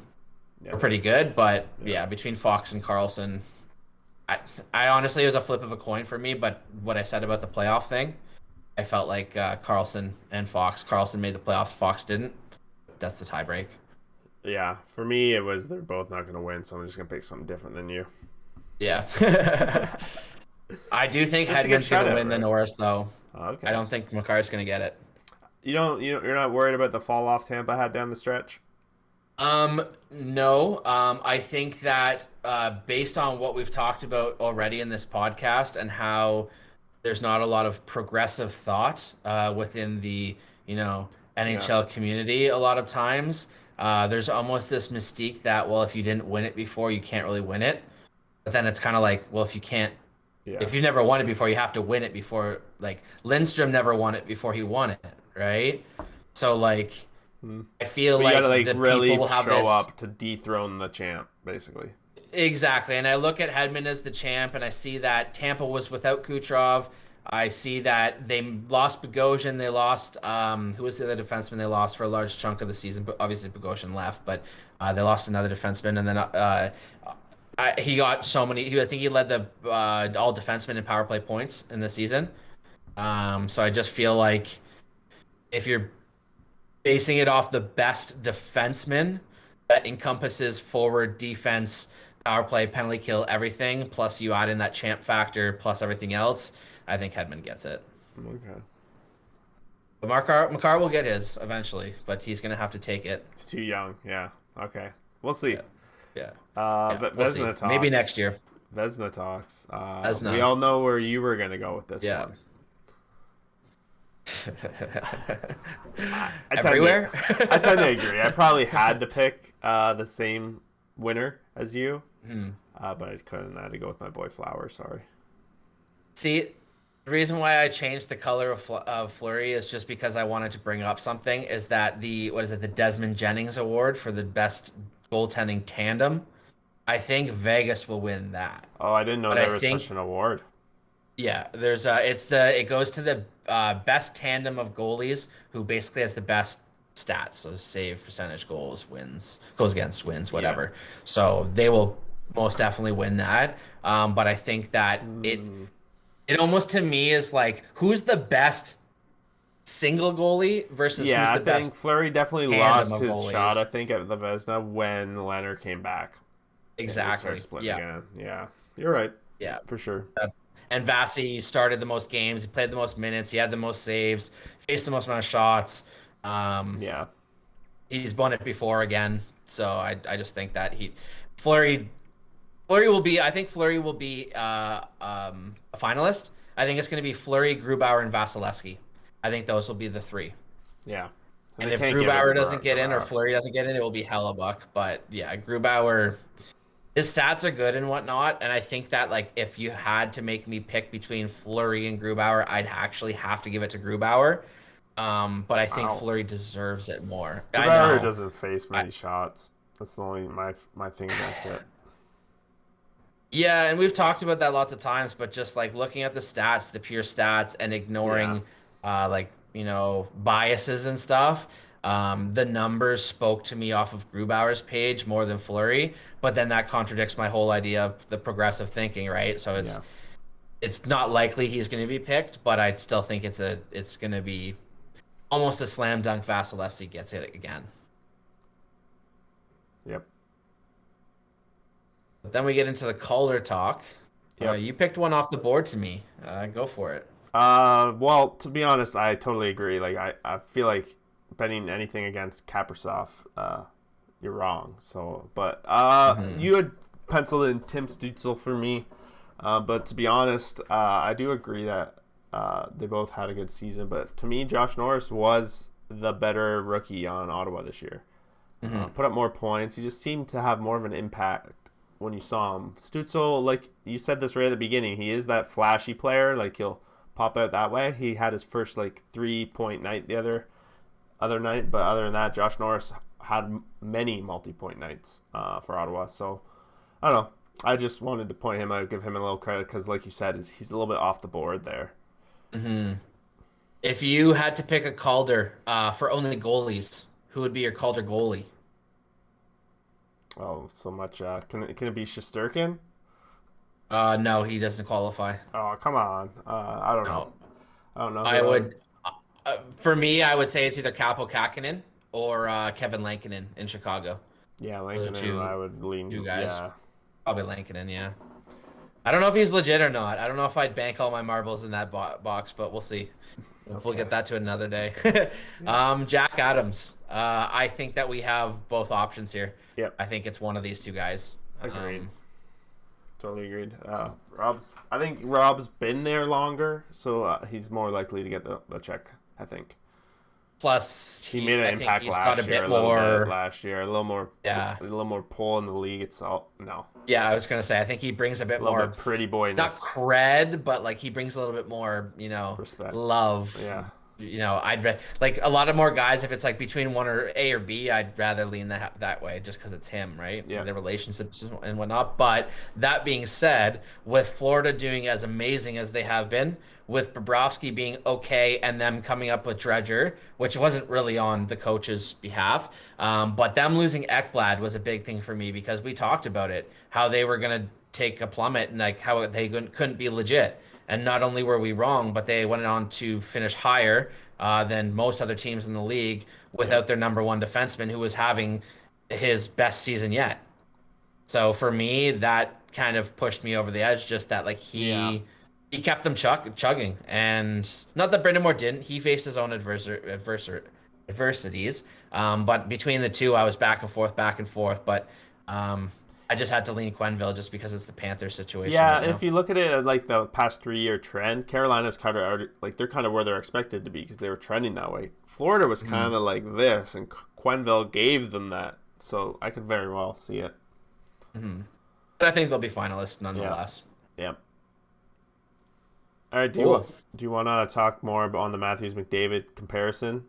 B: were pretty good. But
A: Yeah.
B: yeah, between Fox and Carlson, I honestly, it was a flip of a coin for me, but what I said about the playoff thing, I felt like Carlson and Fox. Carlson made the playoffs, Fox didn't. That's the tiebreak.
A: Yeah. For me, it was they're both not going to win, so I'm just going to pick something different than you.
B: Yeah. I do think
A: Just to get
B: Hedman's going to
A: shutout,
B: win the
A: right?
B: Norris, though.
A: Okay.
B: I don't think Makar's going to get it.
A: You're not worried about the fall off Tampa had down the stretch?
B: No. I think that based on what we've talked about already in this podcast and how there's not a lot of progressive thought within the, NHL community a lot of times, there's almost this mystique that, well, if you didn't win it before, you can't really win it. But then it's kind of like, well, if you've never won it before, you have to win it before. Like Lindstrom never won it before he won it, right? So like, I feel
A: you
B: like
A: gotta
B: the
A: really
B: people will have
A: show
B: this
A: up to dethrone the champ, basically.
B: exactly. And I look at Hedman as the champ, and I see that Tampa was without Kucherov. I see that they lost Bogosian. They lost who was the other defenseman they lost for a large chunk of the season? But obviously Bogosian left, but they lost another defenseman, and then he got so many. I think he led the all defensemen in power play points in the season. So I just feel like if you're basing it off the best defenseman that encompasses forward, defense, power play, penalty kill, everything, plus you add in that champ factor, plus everything else, I think Hedman gets it.
A: Okay.
B: But Makar will get his eventually, but he's going to have to take it.
A: He's too young. Yeah. Okay. We'll see.
B: Yeah.
A: But
B: we'll
A: Vezina
B: see.
A: talks.
B: Maybe next year.
A: Vezina talks.
B: Vezina.
A: We all know where you were going to go with this
B: Yeah.
A: one.
B: Everywhere?
A: I tend to agree. I probably had to pick the same winner as you, but I couldn't. I had to go with my boy Flower. Sorry.
B: See, the reason why I changed the color of Fleury is just because I wanted to bring up something. Is that the Desmond Jennings Award for the best goaltending tandem? I think Vegas will win that.
A: Oh, I didn't know there was such an award.
B: Yeah, it goes to the best tandem of goalies who basically has the best stats, so save percentage, goals against, wins, whatever. Yeah. So they will most definitely win that. But I think that it almost to me is like, who's the best single goalie versus who's the best.
A: Yeah, I think Fleury definitely lost his
B: goalies.
A: shot, I think, at the Vezina when Leonard came back.
B: Exactly.
A: Again. Yeah, you're right.
B: Yeah,
A: for sure.
B: And Vasi started the most games. He played the most minutes. He had the most saves. Faced the most amount of shots.
A: Yeah.
B: He's won it before again. So I just think that Fleury will be. I think Fleury will be a finalist. I think it's going to be Fleury, Grubauer, and Vasilevsky. I think those will be the three.
A: Yeah.
B: And if Grubauer doesn't get in or Fleury doesn't get in, it will be Hellebuck. But yeah, Grubauer, his stats are good and whatnot. And I think that like if you had to make me pick between Fleury and Grubauer, I'd actually have to give it to Grubauer. But I think Fleury deserves it more.
A: Grubauer doesn't face many shots. That's the only my thing against it.
B: Yeah, and we've talked about that lots of times, but just like looking at the stats, the pure stats, and ignoring biases and stuff. The numbers spoke to me off of Grubauer's page more than Fleury, but then that contradicts my whole idea of the progressive thinking, right? So it's not likely he's going to be picked, but I still think it's going to be almost a slam dunk. Vasilevsky gets it again.
A: Yep.
B: But then we get into the Calder talk.
A: Yep.
B: You picked one off the board to me. Go for it.
A: Well, to be honest, I totally agree. Like, I feel like betting anything against Kaprizov, you're wrong. So, but you had penciled in Tim Stützle for me. But to be honest, I do agree that they both had a good season. But to me, Josh Norris was the better rookie on Ottawa this year. Put up more points. He just seemed to have more of an impact when you saw him. Stützle, like you said this right at the beginning, he is that flashy player. Like, he'll pop out that way. He had his first 3-point night the other night, but other than that, Josh Norris had many multi-point nights for Ottawa. So I don't I just wanted to point him out, give him a little credit because, like you said, he's a little bit off the board there.
B: Hmm. If you had to pick a Calder for only goalies, who would be your Calder goalie?
A: Oh, so much. Can it be Shesterkin?
B: No, he doesn't qualify.
A: Oh, come on. I don't know.
B: No,
A: I don't know who
B: I
A: I would.
B: would. For me, I would say it's either Kaapo Kähkönen or Kevin Lankinen in Chicago.
A: Yeah,
B: Those are
A: Lincoln. I
B: two
A: would lean.
B: two guys.
A: Yeah.
B: Probably Lankinen, yeah. I don't know if he's legit or not. I don't know if I'd bank all my marbles in that box, but we'll see. We'll get that to another day. Jack Adams. I think that we have both options here.
A: Yep.
B: I think it's one of these two guys.
A: Agreed. Totally agreed. I think Rob's been there longer, so he's more likely to get the check. I think.
B: Plus,
A: He made an impact last year, a little more,
B: Yeah.
A: a little more pull in the league itself. No,
B: Yeah, I was gonna say I think he brings a bit
A: a little
B: more
A: bit pretty boyness,
B: not cred, but like he brings a little bit more,
A: respect,
B: love.
A: Yeah,
B: like a lot of more guys. If it's like between one or A or B, I'd rather lean that way just because it's him, right?
A: Yeah,
B: the relationships and whatnot. But that being said, with Florida doing as amazing as they have been, with Bobrovsky being okay, and them coming up with Dredger, which wasn't really on the coach's behalf, but them losing Ekblad was a big thing for me because we talked about it, how they were gonna take a plummet and like how they couldn't be legit. And not only were we wrong, but they went on to finish higher than most other teams in the league without their number one defenseman, who was having his best season yet. So for me, that kind of pushed me over the edge. Just that, like he kept them chugging, and not that Brendan Moore didn't. He faced his own adversities. But between the two, I was back and forth. But I just had to lean Quenneville just because it's the Panthers situation.
A: Yeah,
B: right
A: if you look at it like the past 3-year trend, Carolina's kind of like they're kind of where they're expected to be because they were trending that way. Florida was kind of like this, and Quenneville gave them that, so I could very well see it.
B: But I think they'll be finalists nonetheless.
A: Yeah. All right. Do you want to talk more on the Matthews McDavid comparison?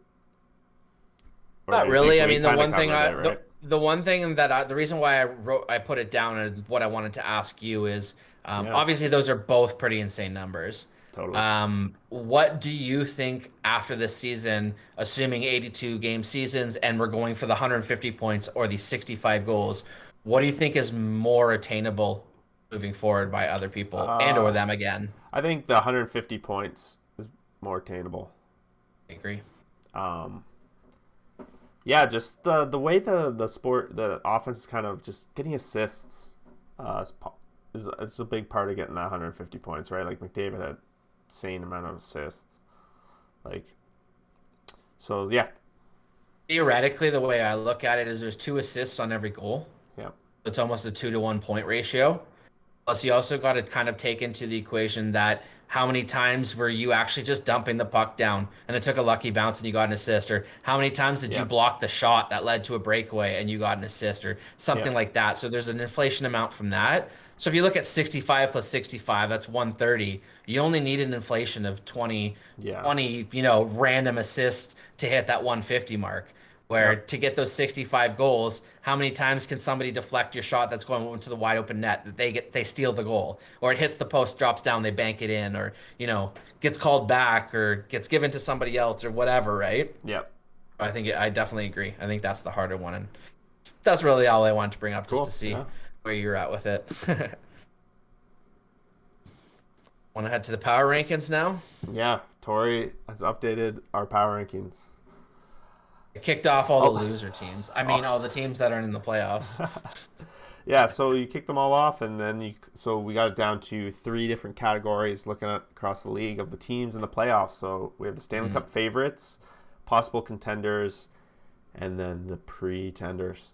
A: Or
B: Not
A: do you
B: really.
A: think
B: I
A: we
B: mean, the
A: kinda
B: one thing
A: covered it, right?
B: the one thing that the reason why I put it down and what I wanted to ask you is obviously those are both pretty insane numbers.
A: Totally.
B: What do you think after this season, assuming 82 game seasons and we're going for the 150 points or the 65 goals, what do you think is more attainable moving forward by other people and or them again?
A: I think the 150 points is more attainable.
B: I agree.
A: Yeah, just the way the offense is kind of just getting assists is a big part of getting that 150 points, right? Like McDavid had insane amount of assists. Like, so yeah.
B: Theoretically, the way I look at it is there's 2 assists on every goal.
A: Yeah.
B: It's almost a 2-to-1 point ratio. Plus, you also got to kind of take into the equation that how many times were you actually just dumping the puck down and it took a lucky bounce and you got an assist, or how many times did you block the shot that led to a breakaway and you got an assist, or something like that. So there's an inflation amount from that. So if you look at 65 plus 65, that's 130. You only need an inflation of 20, random assists to hit that 150 mark. Where to get those 65 goals, how many times can somebody deflect your shot that's going into the wide open net that they steal the goal, or it hits the post, drops down, they bank it in, or gets called back or gets given to somebody else or whatever, right?
A: Yep.
B: I definitely agree. I think that's the harder one, and that's really all I wanted to bring up just to see where you're at with it. Want to head to the power rankings now?
A: Yeah, Tori has updated our power rankings.
B: Kicked off all the loser teams. I mean, all the teams that aren't in the playoffs.
A: Yeah, so you kicked them all off, and then so we got it down to 3 different categories looking at across the league of the teams in the playoffs. So we have the Stanley Cup favorites, possible contenders, and then the pretenders.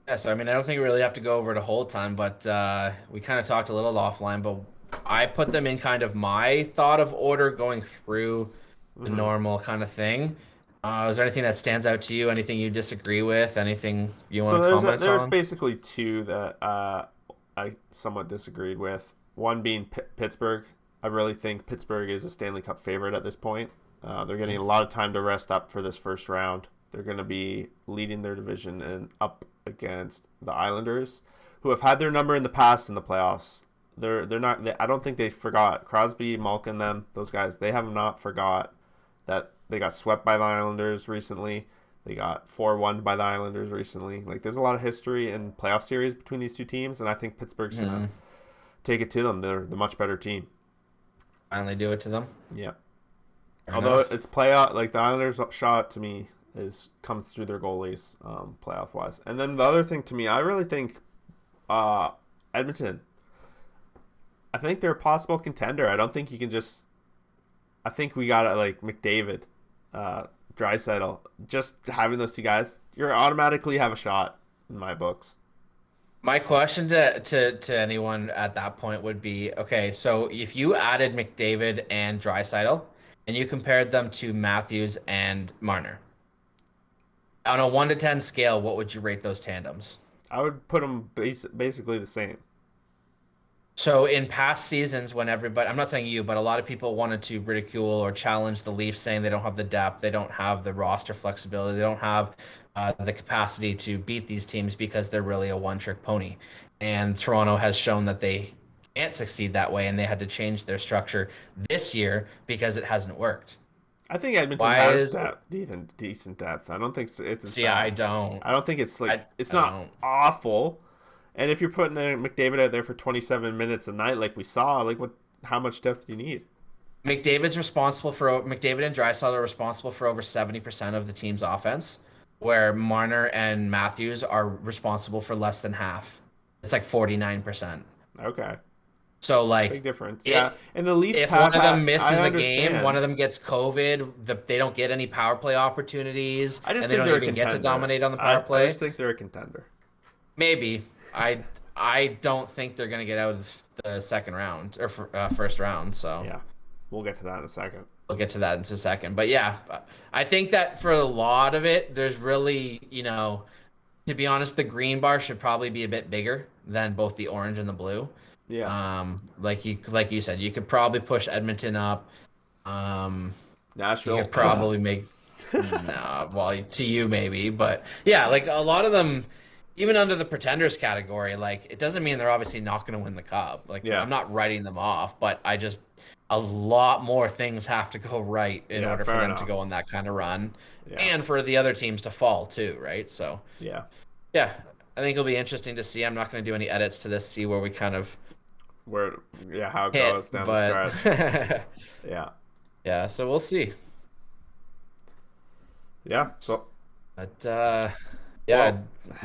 B: Yeah, so I mean, I don't think we really have to go over it a whole ton, but we kind of talked a little offline, but I put them in kind of my thought of order going through the normal kind of thing. Is there anything that stands out to you? Anything you disagree with? Anything you want to comment on?
A: There's basically 2 that I somewhat disagreed with. One being Pittsburgh. I really think Pittsburgh is a Stanley Cup favorite at this point. They're getting a lot of time to rest up for this first round. They're going to be leading their division and up against the Islanders, who have had their number in the past in the playoffs. They're not. I don't think they forgot Crosby, Malkin, them those guys. They have not forgot that they got swept by the Islanders recently. They got 4-1 by the Islanders recently. Like, there's a lot of history in playoff series between these two teams, and I think Pittsburgh's gonna take it to them. They're the much better team.
B: Finally do it to them.
A: Yeah.
B: Fair
A: Although
B: enough.
A: it's playoff, like the Islanders' shot to me comes through their goalies, playoff wise. And then the other thing to me, I really think Edmonton. I think they're a possible contender. I don't think you can just. I think we got like McDavid, Draisaitl. Just having those two guys, you automatically have a shot in my books.
B: My question to anyone at that point would be, okay, so if you added McDavid and Draisaitl and you compared them to Matthews and Marner, on a 1 to 10 scale, what would you rate those tandems?
A: I would put them basically the same.
B: So in past seasons, when everybody, I'm not saying you, but a lot of people wanted to ridicule or challenge the Leafs, saying they don't have the depth, they don't have the roster flexibility, they don't have the capacity to beat these teams because they're really a one-trick pony. And Toronto has shown that they can't succeed that way, and they had to change their structure this year because it hasn't worked.
A: I think Edmonton has decent depth. I don't think it's.
B: See, I don't.
A: I don't think it's like it's not awful. And if you're putting McDavid out there for 27 minutes a night, like we saw, like how much depth do you need?
B: McDavid and Draisaitl are responsible for over 70% of the team's offense, where Marner and Matthews are responsible for less than half. It's like 49%.
A: Okay.
B: So like
A: big difference. Yeah. And the Leafs
B: if one of them misses a game, one of them gets COVID, they don't get any power play opportunities, and they don't even get to dominate on the power play.
A: I just think they're a contender.
B: Maybe. I don't think they're going to get out of the second round or first round. So
A: yeah, we'll get to that in a second.
B: We'll get to that in a second. But yeah, I think that for a lot of it, there's really, to be honest, the green bar should probably be a bit bigger than both the orange and the blue.
A: Yeah.
B: Like you said, you could probably push Edmonton up.
A: Nashville.
B: You could probably make to you maybe, but yeah, like a lot of them. Even under the pretenders category, like it doesn't mean they're obviously not going to win the cup. Like I'm not writing them off, but a lot more things have to go right in order for them to go on that kind of run, and for the other teams to fall too, right? So yeah, I think it'll be interesting to see. I'm not going to do any edits to this, see where we kind of
A: how it goes down the stretch.
B: yeah. So we'll see.
A: Yeah. So,
B: but. Yeah,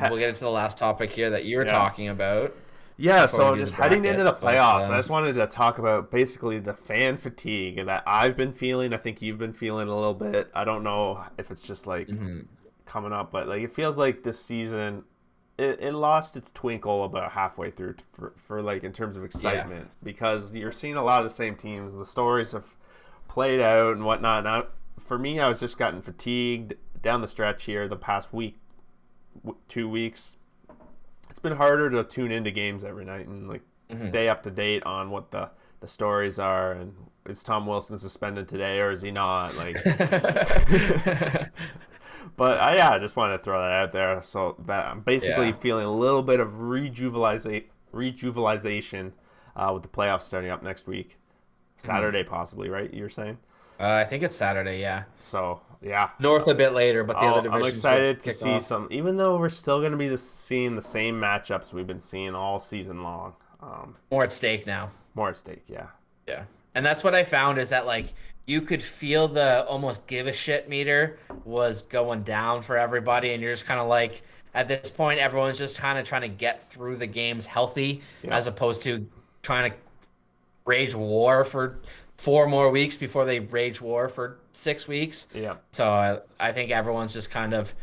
B: we'll get into the last topic here that you were talking about.
A: Yeah, so just heading into the playoffs, I just wanted to talk about basically the fan fatigue that I've been feeling. I think you've been feeling a little bit. I don't know if it's just like coming up, but like it feels like this season it lost its twinkle about halfway through for like in terms of excitement because you're seeing a lot of the same teams. The stories have played out and whatnot. Now, for me, I was just gotten fatigued down the stretch here the past week. 2 weeks. It's been harder to tune into games every night and like stay up to date on what the stories are and is Tom Wilson suspended today or is he not, like but I just wanted to throw that out there so that I'm basically feeling a little bit of rejuvenation with the playoffs starting up next week, Saturday possibly, right? You're saying
B: I think it's Saturday, yeah.
A: So yeah,
B: North a bit later, but the other divisions.
A: I'm excited to see
B: off.
A: some, even though we're still going to be seeing the same matchups we've been seeing all season long.
B: More at stake now.
A: More at stake, yeah.
B: Yeah, and that's what I found is that like you could feel the almost give a shit meter was going down for everybody, and you're just kind of like at this point everyone's just kind of trying to get through the games healthy, as opposed to trying to rage war for 4 more weeks before they rage war for 6 weeks.
A: Yeah.
B: So I think everyone's just kind of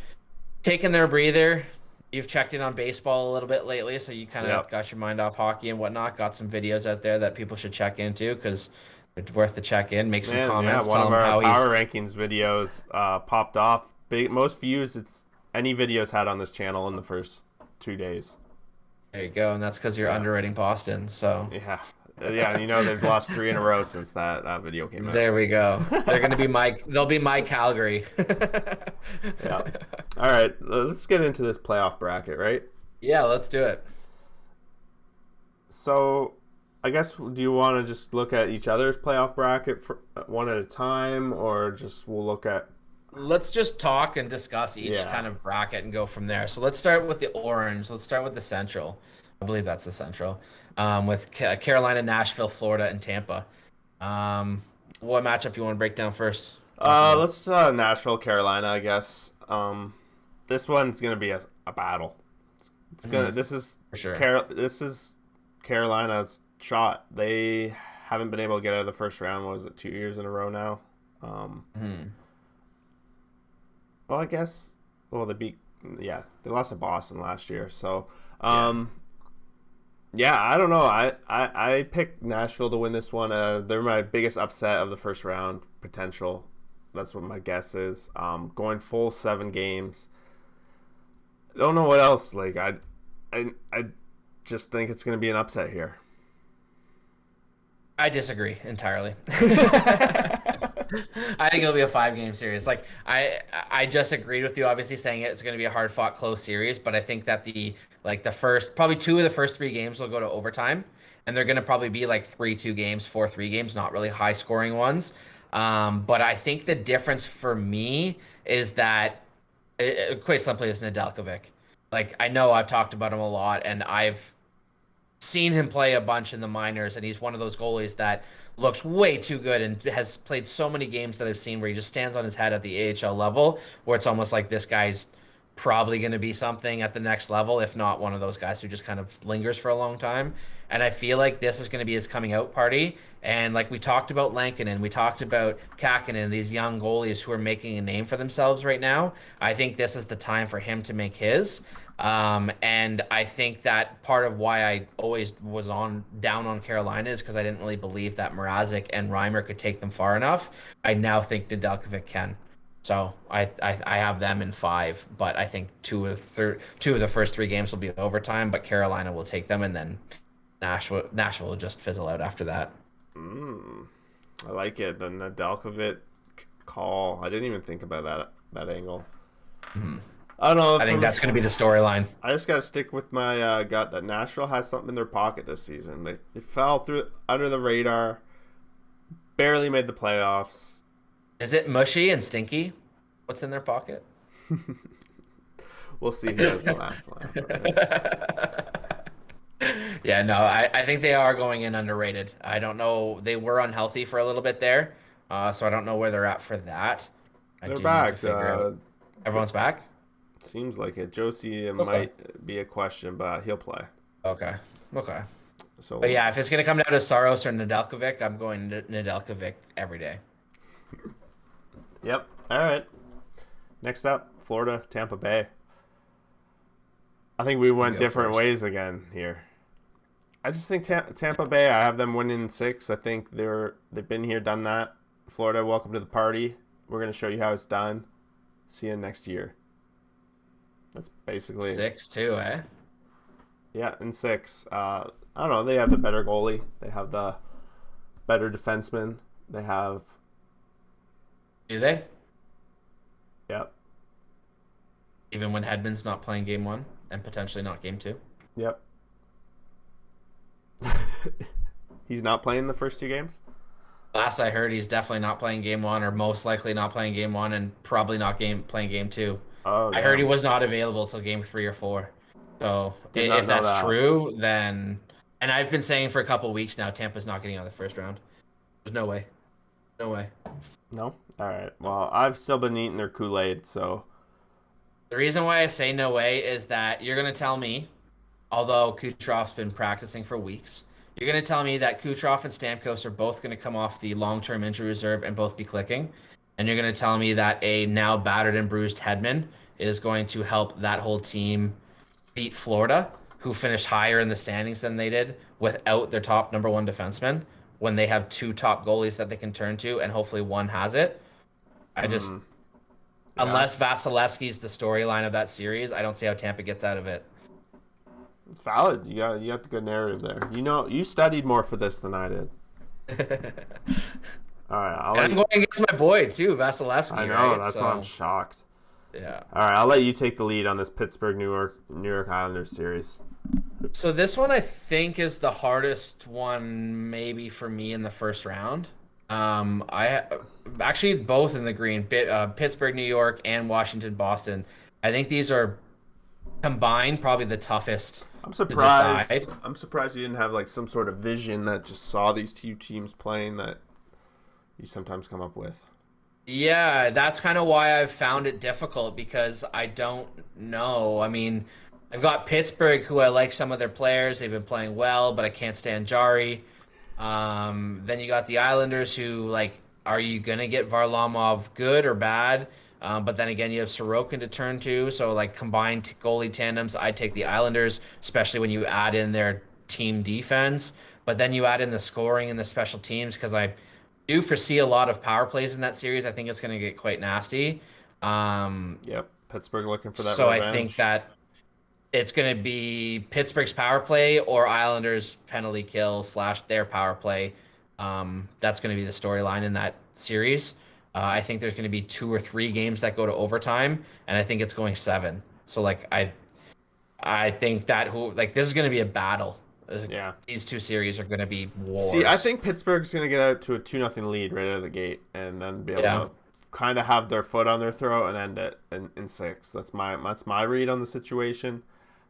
B: taking their breather. You've checked in on baseball a little bit lately, so you kind of got your mind off hockey and whatnot. Got some videos out there that people should check into because it's worth the check in. Make some comments.
A: Yeah, one of our power rankings videos popped off. Most views it's any videos had on this channel in the first 2 days.
B: There you go, and that's because you're underrating Boston. So
A: yeah. Yeah, and they've lost 3 in a row since that video came out.
B: There we go. They'll be my Calgary.
A: Yeah. All right, let's get into this playoff bracket, right?
B: Yeah, let's do it.
A: So, I guess, do you want to just look at each other's playoff bracket for one at a time, or just we'll look at...
B: Let's just talk and discuss each kind of bracket and go from there. So let's start with the orange. Let's start with the central. I believe that's the central. With Carolina, Nashville, Florida, and Tampa. What matchup you want to break down first?
A: Let's Nashville, Carolina, I guess. This one's gonna be a battle. It's gonna. This is
B: for sure.
A: This is Carolina's shot. They haven't been able to get out of the first round. What is it, 2 years in a row now? Well, I guess. Well, they lost to Boston last year. So, yeah, I don't know. I picked Nashville to win this one. They're my biggest upset of the first round potential. That's what my guess is. Going full 7 games. I don't know what else. Like I just think it's going to be an upset here.
B: I disagree entirely. I think it'll be a 5-game series. Like I just agreed with you, obviously saying it's going to be a hard fought close series, but I think that the first probably 2 of the first 3 games will go to overtime, and they're going to probably be like 3-2 games, 4-3 games, not really high scoring ones. But I think the difference for me is that quite simply is Nedeljkovic. Like I know I've talked about him a lot, and I've seen him play a bunch in the minors, and he's one of those goalies that looks way too good and has played so many games that I've seen where he just stands on his head at the AHL level, where it's almost like this guy's probably going to be something at the next level, if not one of those guys who just kind of lingers for a long time. And I feel like this is going to be his coming out party. And like we talked about Lankinen, we talked about Kakinen, these young goalies who are making a name for themselves right now. I think this is the time for him to make his. And I think that part of why I always was down on Carolina is because I didn't really believe that Mrazek and Reimer could take them far enough. I now think Nedeljkovic can. So I have them in 5, but I think 2 of the first 3 games will be overtime, but Carolina will take them, and then Nashville will just fizzle out after that.
A: I like it. The Nedeljkovic call. I didn't even think about that angle. I don't know.
B: I think that's going to be the storyline.
A: I just got to stick with my gut that Nashville has something in their pocket this season. They fell through under the radar, barely made the playoffs.
B: Is it mushy and stinky? What's in their pocket?
A: We'll see who has the last laugh.
B: Yeah, no, I think they are going in underrated. I don't know. They were unhealthy for a little bit there, so I don't know where they're at for that.
A: They're back.
B: Everyone's back?
A: Seems like it. Josie might be a question, but he'll play.
B: Okay.
A: So,
B: but yeah, if it's going to come down to Saros or Nedeljkovic, I'm going to Nedeljkovic every day.
A: Yep. All right. Next up, Florida, Tampa Bay. I think we went different ways again here. I just think Tampa Bay, I have them winning 6. I think they've been here, done that. Florida, welcome to the party. We're going to show you how it's done. See you next year. That's basically
B: 6 too, eh?
A: Yeah, and 6. I don't know. They have the better goalie. They have the better defenseman. They have.
B: Do they?
A: Yep.
B: Even when Hedman's not playing game 1 and potentially not game 2?
A: Yep. He's not playing the first 2 games?
B: Last I heard, he's definitely not playing game 1, or most likely not playing game 1, and probably not playing game 2.
A: Oh,
B: I heard he was not available till game 3 or 4. So if that's true, then... And I've been saying for a couple of weeks now, Tampa's not getting out of the first round. There's no way. No way.
A: No? All right. Well, I've still been eating their Kool-Aid, so...
B: The reason why I say no way is that you're going to tell me, although Kucherov's been practicing for weeks, you're going to tell me that Kucherov and Stamkos are both going to come off the long-term injury reserve and both be clicking. And you're going to tell me that a now battered and bruised Hedman is going to help that whole team beat Florida, who finished higher in the standings than they did without their top number 1 defenseman, when they have 2 top goalies that they can turn to, and hopefully one has it. Unless Vasilevsky's the storyline of that series, I don't see how Tampa gets out of it.
A: It's valid. You got the good narrative there. You studied more for this than I did. All right,
B: And I'm going against my boy too, Vasilevsky.
A: I know,
B: right?
A: that's why I'm shocked.
B: Yeah.
A: All right, I'll let you take the lead on this Pittsburgh New York Islanders series.
B: So this one I think is the hardest one maybe for me in the first round. I actually both in the green, Pittsburgh, New York, and Washington, Boston. I think these are combined probably the toughest.
A: I'm surprised.
B: To decide.
A: I'm surprised you didn't have like some sort of vision that just saw these two teams playing that you sometimes come up with.
B: Yeah, that's kind of why I've found it difficult because I don't know. I mean, I've got Pittsburgh, who I like some of their players. They've been playing well, but I can't stand Jari. Then you got the Islanders, who, like, are you going to get Varlamov good or bad? But then again, you have Sorokin to turn to. So, like, combined goalie tandems, I take the Islanders, especially when you add in their team defense. But then you add in the scoring and the special teams because I do foresee a lot of power plays in that series. I think it's going to get quite nasty.
A: Yep, Pittsburgh looking for that
B: So
A: revenge.
B: I think that it's going to be Pittsburgh's power play or Islanders penalty kill / their power play. That's going to be the storyline in that series. I think there's going to be 2 or 3 games that go to overtime, and I think it's going 7. So like I think that this is going to be a battle.
A: Yeah,
B: these two series are going to be wars.
A: See, I think Pittsburgh's going to get out to a 2-0 lead right out of the gate, and then be able to kind of have their foot on their throat and end it in 6. That's my read on the situation.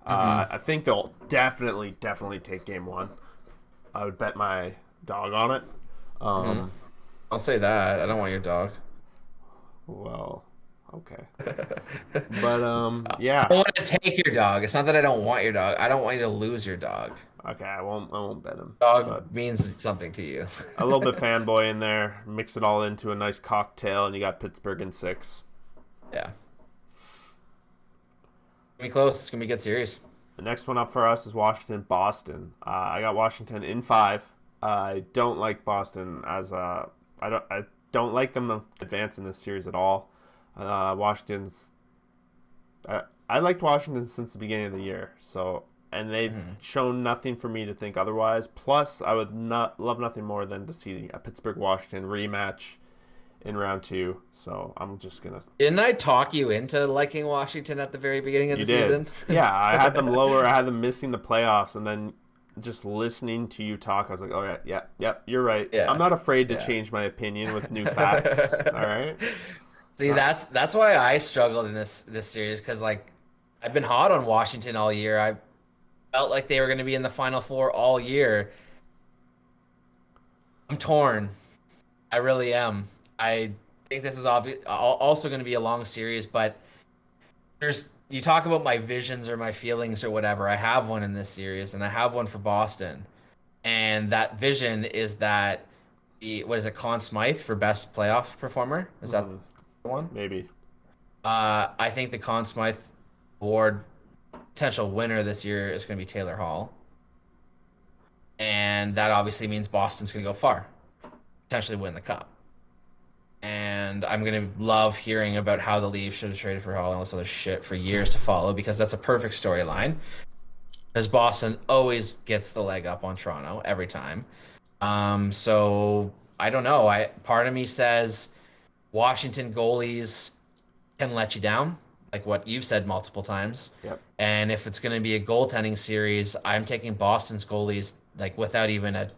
A: I think they'll definitely take game 1. I would bet my dog on it.
B: I'll say that. I don't want your dog.
A: Well, okay. But yeah.
B: I want to take your dog. It's not that I don't want your dog. I don't want you to lose your dog.
A: Okay, I won't bet him.
B: Dog means something to you.
A: A little bit fanboy in there. Mix it all into a nice cocktail, and you got Pittsburgh in 6.
B: Yeah. Gonna be close. It's gonna be a good series.
A: The next one up for us is Washington, Boston. I got Washington in 5. I don't like Boston as I don't like them to advance in this series at all. Washington's. I liked Washington since the beginning of the year, and they've shown nothing for me to think otherwise. Plus, I would love nothing more than to see a Pittsburgh-Washington rematch in round 2. So I'm just gonna.
B: Didn't I talk you into liking Washington at the very beginning of the season?
A: Yeah, I had them lower. I had them missing the playoffs, and then just listening to you talk, I was like, oh yeah, you're right.
B: Yeah.
A: I'm not afraid to change my opinion with new facts. All right.
B: See, that's why I struggled in this series because like I've been hot on Washington all year. I felt like they were going to be in the Final Four all year. I'm torn. I really am. I think this is also going to be a long series, but you talk about my visions or my feelings or whatever. I have one in this series, and I have one for Boston. And that vision is that Conn Smythe for best playoff performer? Is that the one?
A: Maybe.
B: I think the Conn Smythe Award potential winner this year is going to be Taylor Hall. And that obviously means Boston's going to go far, potentially win the cup. And I'm going to love hearing about how the Leafs should have traded for Hall and all this other shit for years to follow because that's a perfect storyline. Because Boston always gets the leg up on Toronto every time. So I don't know. Part of me says Washington goalies can let you down, like what you've said multiple times.
A: Yep.
B: And if it's going to be a goaltending series, I'm taking Boston's goalies like without even a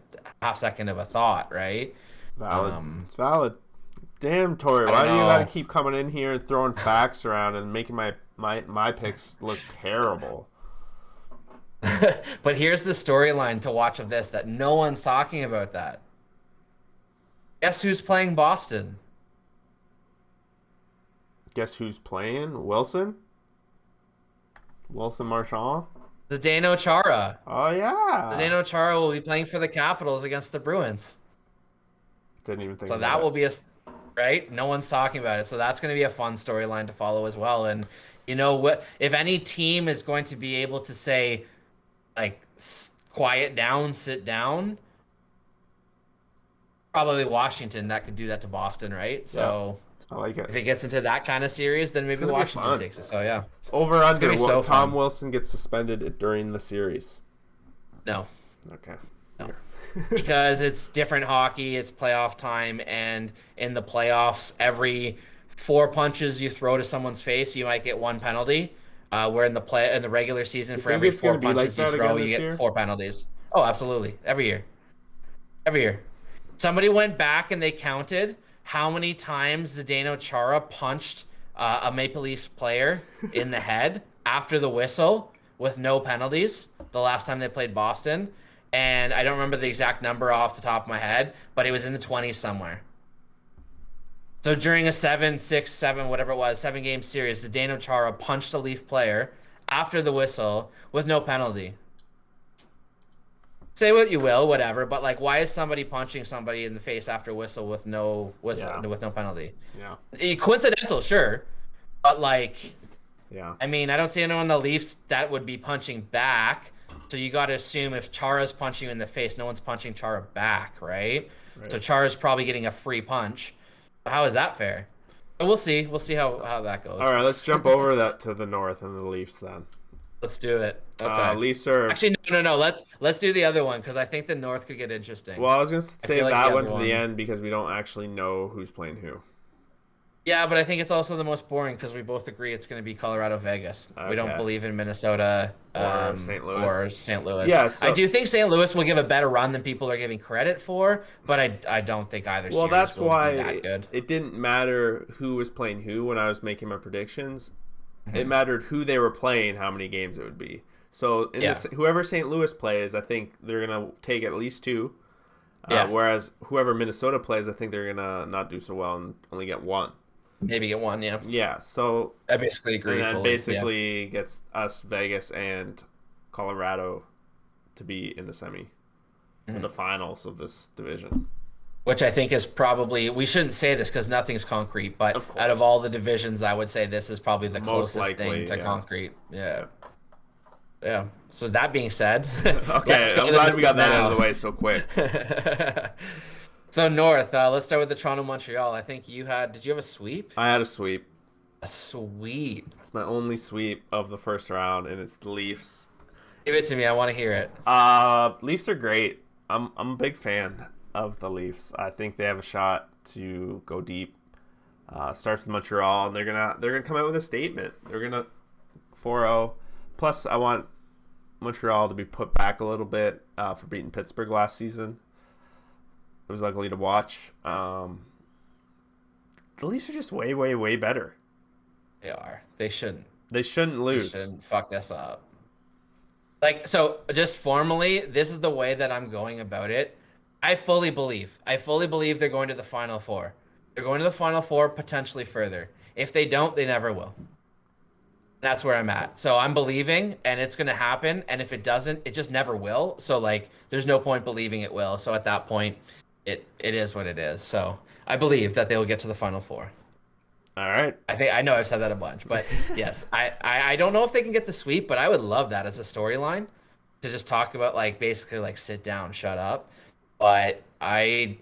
B: half second of a thought, right?
A: Valid. It's valid. Damn, Tori, why do you got to keep coming in here and throwing facts around and making my picks look terrible?
B: But here's the storyline to watch of this that no one's talking about that. Guess who's playing Boston?
A: Guess who's playing? Wilson Marchand?
B: Zdeno Chara.
A: Oh, yeah.
B: Zdeno Chara will be playing for the Capitals against the Bruins.
A: Didn't even think
B: so
A: of
B: that will be right? No one's talking about it. So that's going to be a fun storyline to follow as well. And you know what? If any team is going to be able to say, like, quiet down, sit down, probably Washington that could do that to Boston, right? So
A: I like it.
B: If it gets into that kind of series, then maybe Washington takes it. So yeah.
A: Over under.
B: So
A: Tom Wilson gets suspended during the series.
B: No.
A: Okay.
B: No. Because it's different hockey. It's playoff time, and in the playoffs, every 4 punches you throw to someone's face, you might get 1 penalty. Where in the regular season, for every 4 punches you throw, you get 4 penalties. Oh, absolutely. Every year. Every year. Somebody went back and they counted how many times Zdeno Chara punched a Maple Leafs player in the head after the whistle with no penalties the last time they played Boston. And I don't remember the exact number off the top of my head, but it was in the 20s somewhere. So during a 7-6-7, whatever it was, 7-game series, Zdeno Chara punched a Leaf player after the whistle with no penalty. Say what you will, whatever, but like, why is somebody punching somebody in the face after a whistle with no penalty?
A: Yeah.
B: Coincidental, sure, but like,
A: yeah.
B: I mean, I don't see anyone on the Leafs that would be punching back. So you got to assume if Chara's punching you in the face, no one's punching Chara back, right? So Chara's probably getting a free punch. How is that fair? But we'll see. We'll see how that goes.
A: All right, let's jump over that to the North and the Leafs then.
B: Let's do it. Okay.
A: Leafs are
B: actually no. Let's do the other one because I think the North could get interesting.
A: Well, I was gonna say that one to the end because we don't actually know who's playing who.
B: Yeah, but I think it's also the most boring because we both agree it's going to be Colorado Vegas. Okay. We don't believe in Minnesota
A: or
B: St. Louis.
A: Yeah,
B: I do think St. Louis will give a better run than people are giving credit for, but I don't think either series
A: that's
B: will
A: why
B: be that good.
A: It didn't matter who was playing who when I was making my predictions.
B: Mm-hmm.
A: It mattered who they were playing, how many games it would be. So whoever St. Louis plays, I think they're going to take at least 2. Whereas whoever Minnesota plays, I think they're going to not do so well and only get 1.
B: Maybe get 1, yeah.
A: Yeah, so
B: I basically agree.
A: And then basically gets us, Vegas, and Colorado to be in the semi, in the finals of this division.
B: Which I think is probably, we shouldn't say this because nothing's concrete, but out of all the divisions, I would say this is probably the closest thing to concrete. Yeah. Yeah. So that being said,
A: okay, I'm glad we got that out of the way so quick.
B: So North, let's start with the Toronto Montreal. I think did you have a sweep?
A: I had a sweep.
B: A sweep.
A: It's my only sweep of the first round, and it's the Leafs.
B: Give it to me. I want to hear it.
A: Leafs are great. I'm a big fan of the Leafs. I think they have a shot to go deep. Starts with Montreal, and they're gonna come out with a statement. They're gonna 4-0. Plus, I want Montreal to be put back a little bit for beating Pittsburgh last season. It was ugly to watch. The Leafs are just way, way, way better.
B: They are. They shouldn't.
A: They shouldn't lose.
B: They shouldn't fuck this up. Like, so just formally, this is the way that I'm going about it. I fully believe they're going to the Final Four. They're going to the Final Four, potentially further. If they don't, they never will. That's where I'm at. So I'm believing, and it's going to happen. And if it doesn't, it just never will. So, like, there's no point believing it will. So at that point, it is what it is. So I believe that they will get to the Final Four.
A: All right.
B: I know I've said that a bunch, but yes, I don't know if they can get the sweep, but I would love that as a storyline to just talk about, like, basically like sit down, shut up. But I've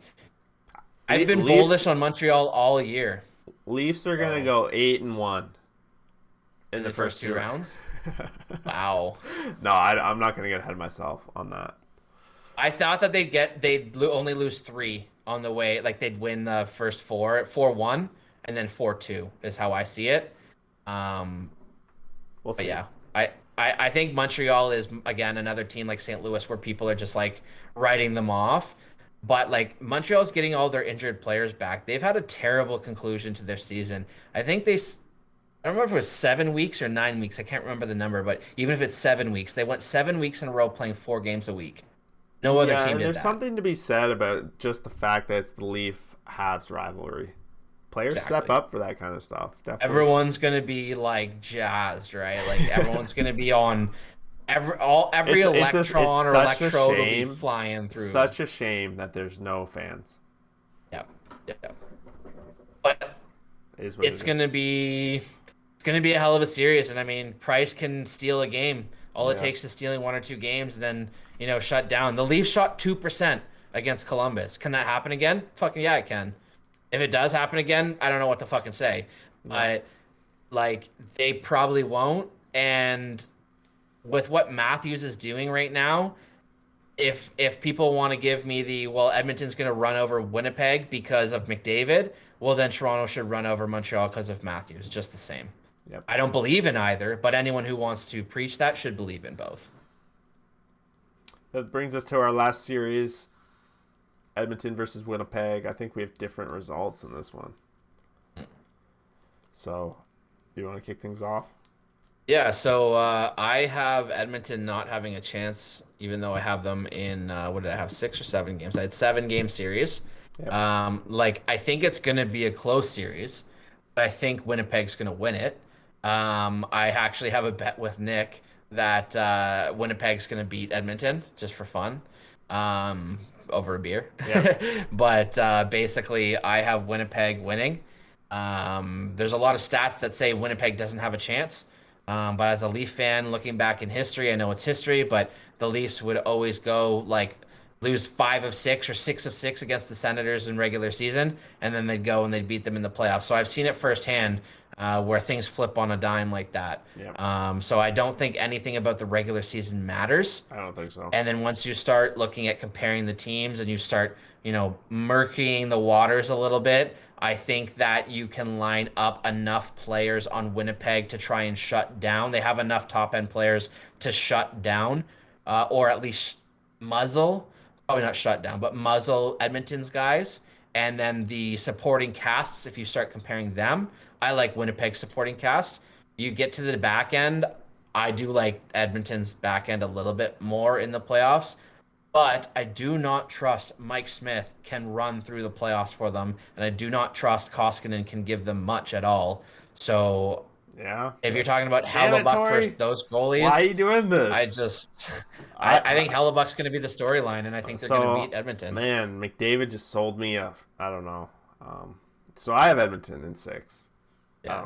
B: been bullish on Montreal all year.
A: Leafs are gonna go 8-1
B: in the first 2 rounds. Wow.
A: No, I'm not gonna get ahead of myself on that.
B: I thought that they'd only lose 3 on the way. Like, they'd win the first 4, 4-1, and then 4-2 is how I see it.
A: We'll see.
B: But yeah, I think Montreal is, again, another team like St. Louis where people are just like writing them off. But like, Montreal's getting all their injured players back. They've had a terrible conclusion to their season. I think I don't remember if it was 7 weeks or 9 weeks. I can't remember the number, but even if it's 7 weeks, they went 7 weeks in a row playing 4 games a week. No other team did that.
A: There's something to be said about just the fact that it's the Leaf-Habs rivalry. Players step up for that kind of stuff. Definitely.
B: Everyone's gonna be like jazzed, right? Like, everyone's gonna be on every electron or electrode will be flying through.
A: Such a shame that there's no fans.
B: Yeah. But it's gonna be a hell of a series, and I mean, Price can steal a game. All it takes is stealing 1 or 2 games, then shut down. The Leafs shot 2% against Columbus. Can that happen again? Fucking yeah, it can. If it does happen again, I don't know what to fucking say. But like they probably won't. And with what Matthews is doing right now, if people want to give me the Edmonton's going to run over Winnipeg because of McDavid, well then Toronto should run over Montreal because of Matthews, just the same.
A: Yep.
B: I don't believe in either, but anyone who wants to preach that should believe in both.
A: That brings us to our last series, Edmonton versus Winnipeg. I think we have different results in this one. So, you want to kick things off?
B: Yeah, so I have Edmonton not having a chance, even though I have them in, what did I have, 6 or 7 games? I had 7-game series.
A: Yep.
B: I think it's going to be a close series, but I think Winnipeg's going to win it. I actually have a bet with Nick that Winnipeg's going to beat Edmonton just for fun, over a beer.
A: Yeah.
B: But basically, I have Winnipeg winning. There's a lot of stats that say Winnipeg doesn't have a chance. But as a Leaf fan, looking back in history, I know it's history, but the Leafs would always go like lose 5 of 6 or 6 of 6 against the Senators in regular season, and then they'd go and they'd beat them in the playoffs. So I've seen it firsthand where things flip on a dime like that.
A: Yeah.
B: So I don't think anything about the regular season matters.
A: I don't think so.
B: And then once you start looking at comparing the teams and you start, murkying the waters a little bit, I think that you can line up enough players on Winnipeg to try and shut down. They have enough top-end players to shut down, or at least muzzle, probably not shut down, but muzzle Edmonton's guys. And then the supporting casts, if you start comparing them, I like Winnipeg's supporting cast. You get to the back end, I do like Edmonton's back end a little bit more in the playoffs. But I do not trust Mike Smith can run through the playoffs for them, and I do not trust Koskinen can give them much at all. So,
A: yeah,
B: if you're talking about Hellebuck versus those goalies,
A: why are you doing this?
B: I think Hellebuck's going to be the storyline, and I think they're going to beat Edmonton.
A: Man, McDavid just sold me I don't know. So I have Edmonton in 6.
B: Yeah.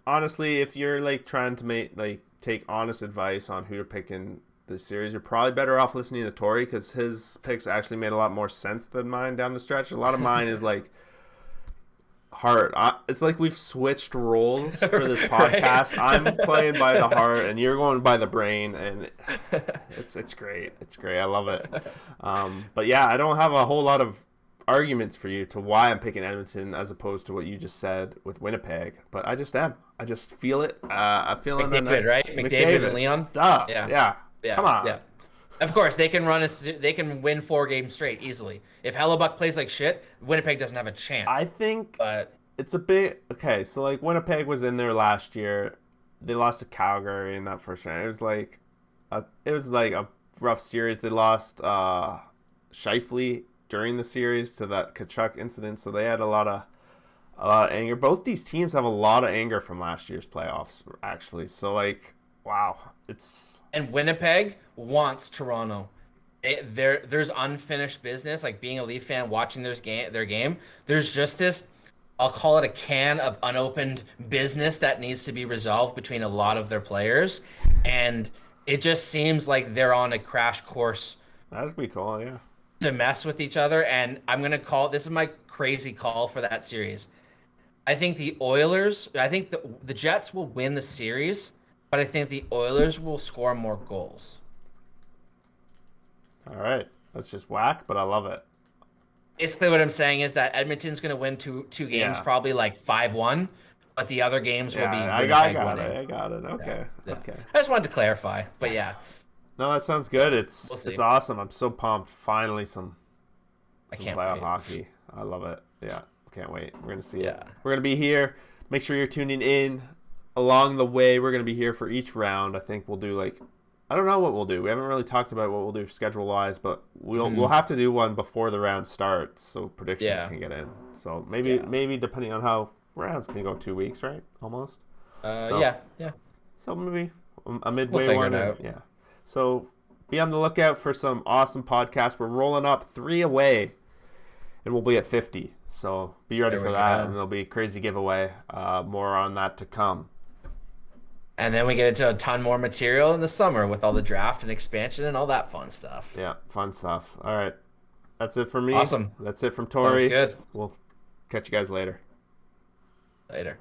A: Honestly, if you're like trying to take honest advice on who to pick in this series, you're probably better off listening to Tori, because his picks actually made a lot more sense than mine down the stretch. A lot of mine is like heart. It's like we've switched roles for this podcast. Right? I'm playing by the heart, and you're going by the brain, and it's great. It's great. I love it. But yeah, I don't have a whole lot of arguments for you to why I'm picking Edmonton as opposed to what you just said with Winnipeg. But I just am. I just feel it. I feel it.
B: McDavid, right? McDavid and Leon.
A: Duh. Yeah. Come on.
B: Yeah. Of course, they can win 4 games straight easily. If Hellebuck plays like shit, Winnipeg doesn't have a chance.
A: I think it's a bit okay. So like Winnipeg was in there last year. They lost to Calgary in that first round. It was like a rough series. They lost Scheifele during the series to that Kachuk incident. So they had a lot of anger. Both these teams have a lot of anger from last year's playoffs, actually. So like, wow, And
B: Winnipeg wants Toronto. There's unfinished business. Like being a Leaf fan, watching their game, there's just this, I'll call it a can of unopened business that needs to be resolved between a lot of their players. And it just seems like they're on a crash course.
A: That'd be cool, yeah.
B: To mess with each other. And I'm going to this is my crazy call for that series. I think the Jets will win the series, but I think the Oilers will score more goals.
A: All right. That's just whack, but I love it.
B: Basically, what I'm saying is that Edmonton's going to win two games, probably like 5-1, but the other games will be
A: I got it. Okay.
B: Yeah.
A: Okay.
B: I just wanted to clarify, but yeah.
A: No, that sounds good. It's awesome. I'm so pumped. Finally, some playoff hockey. I love it. Yeah. Can't wait. We're going to see it. We're going to be here. Make sure you're tuning in. Along the way, we're going to be here for each round. I think we'll do I don't know what we'll do. We haven't really talked about what we'll do schedule-wise, but we'll have to do one before the round starts so predictions can get in. So maybe depending on how rounds can go 2 weeks, right? Almost.
B: Yeah.
A: So maybe a midway
B: we'll
A: one.
B: Figure it out.
A: Yeah. So be on the lookout for some awesome podcasts. We're rolling up 3 away, and we'll be at 50. So be ready for that, and there'll be a crazy giveaway. More on that to come.
B: And then we get into a ton more material in the summer with all the draft and expansion and all that fun stuff.
A: Yeah, fun stuff. All right. That's it for me.
B: Awesome.
A: That's it from Tori.
B: Sounds good.
A: We'll Catch you guys later.
B: Later.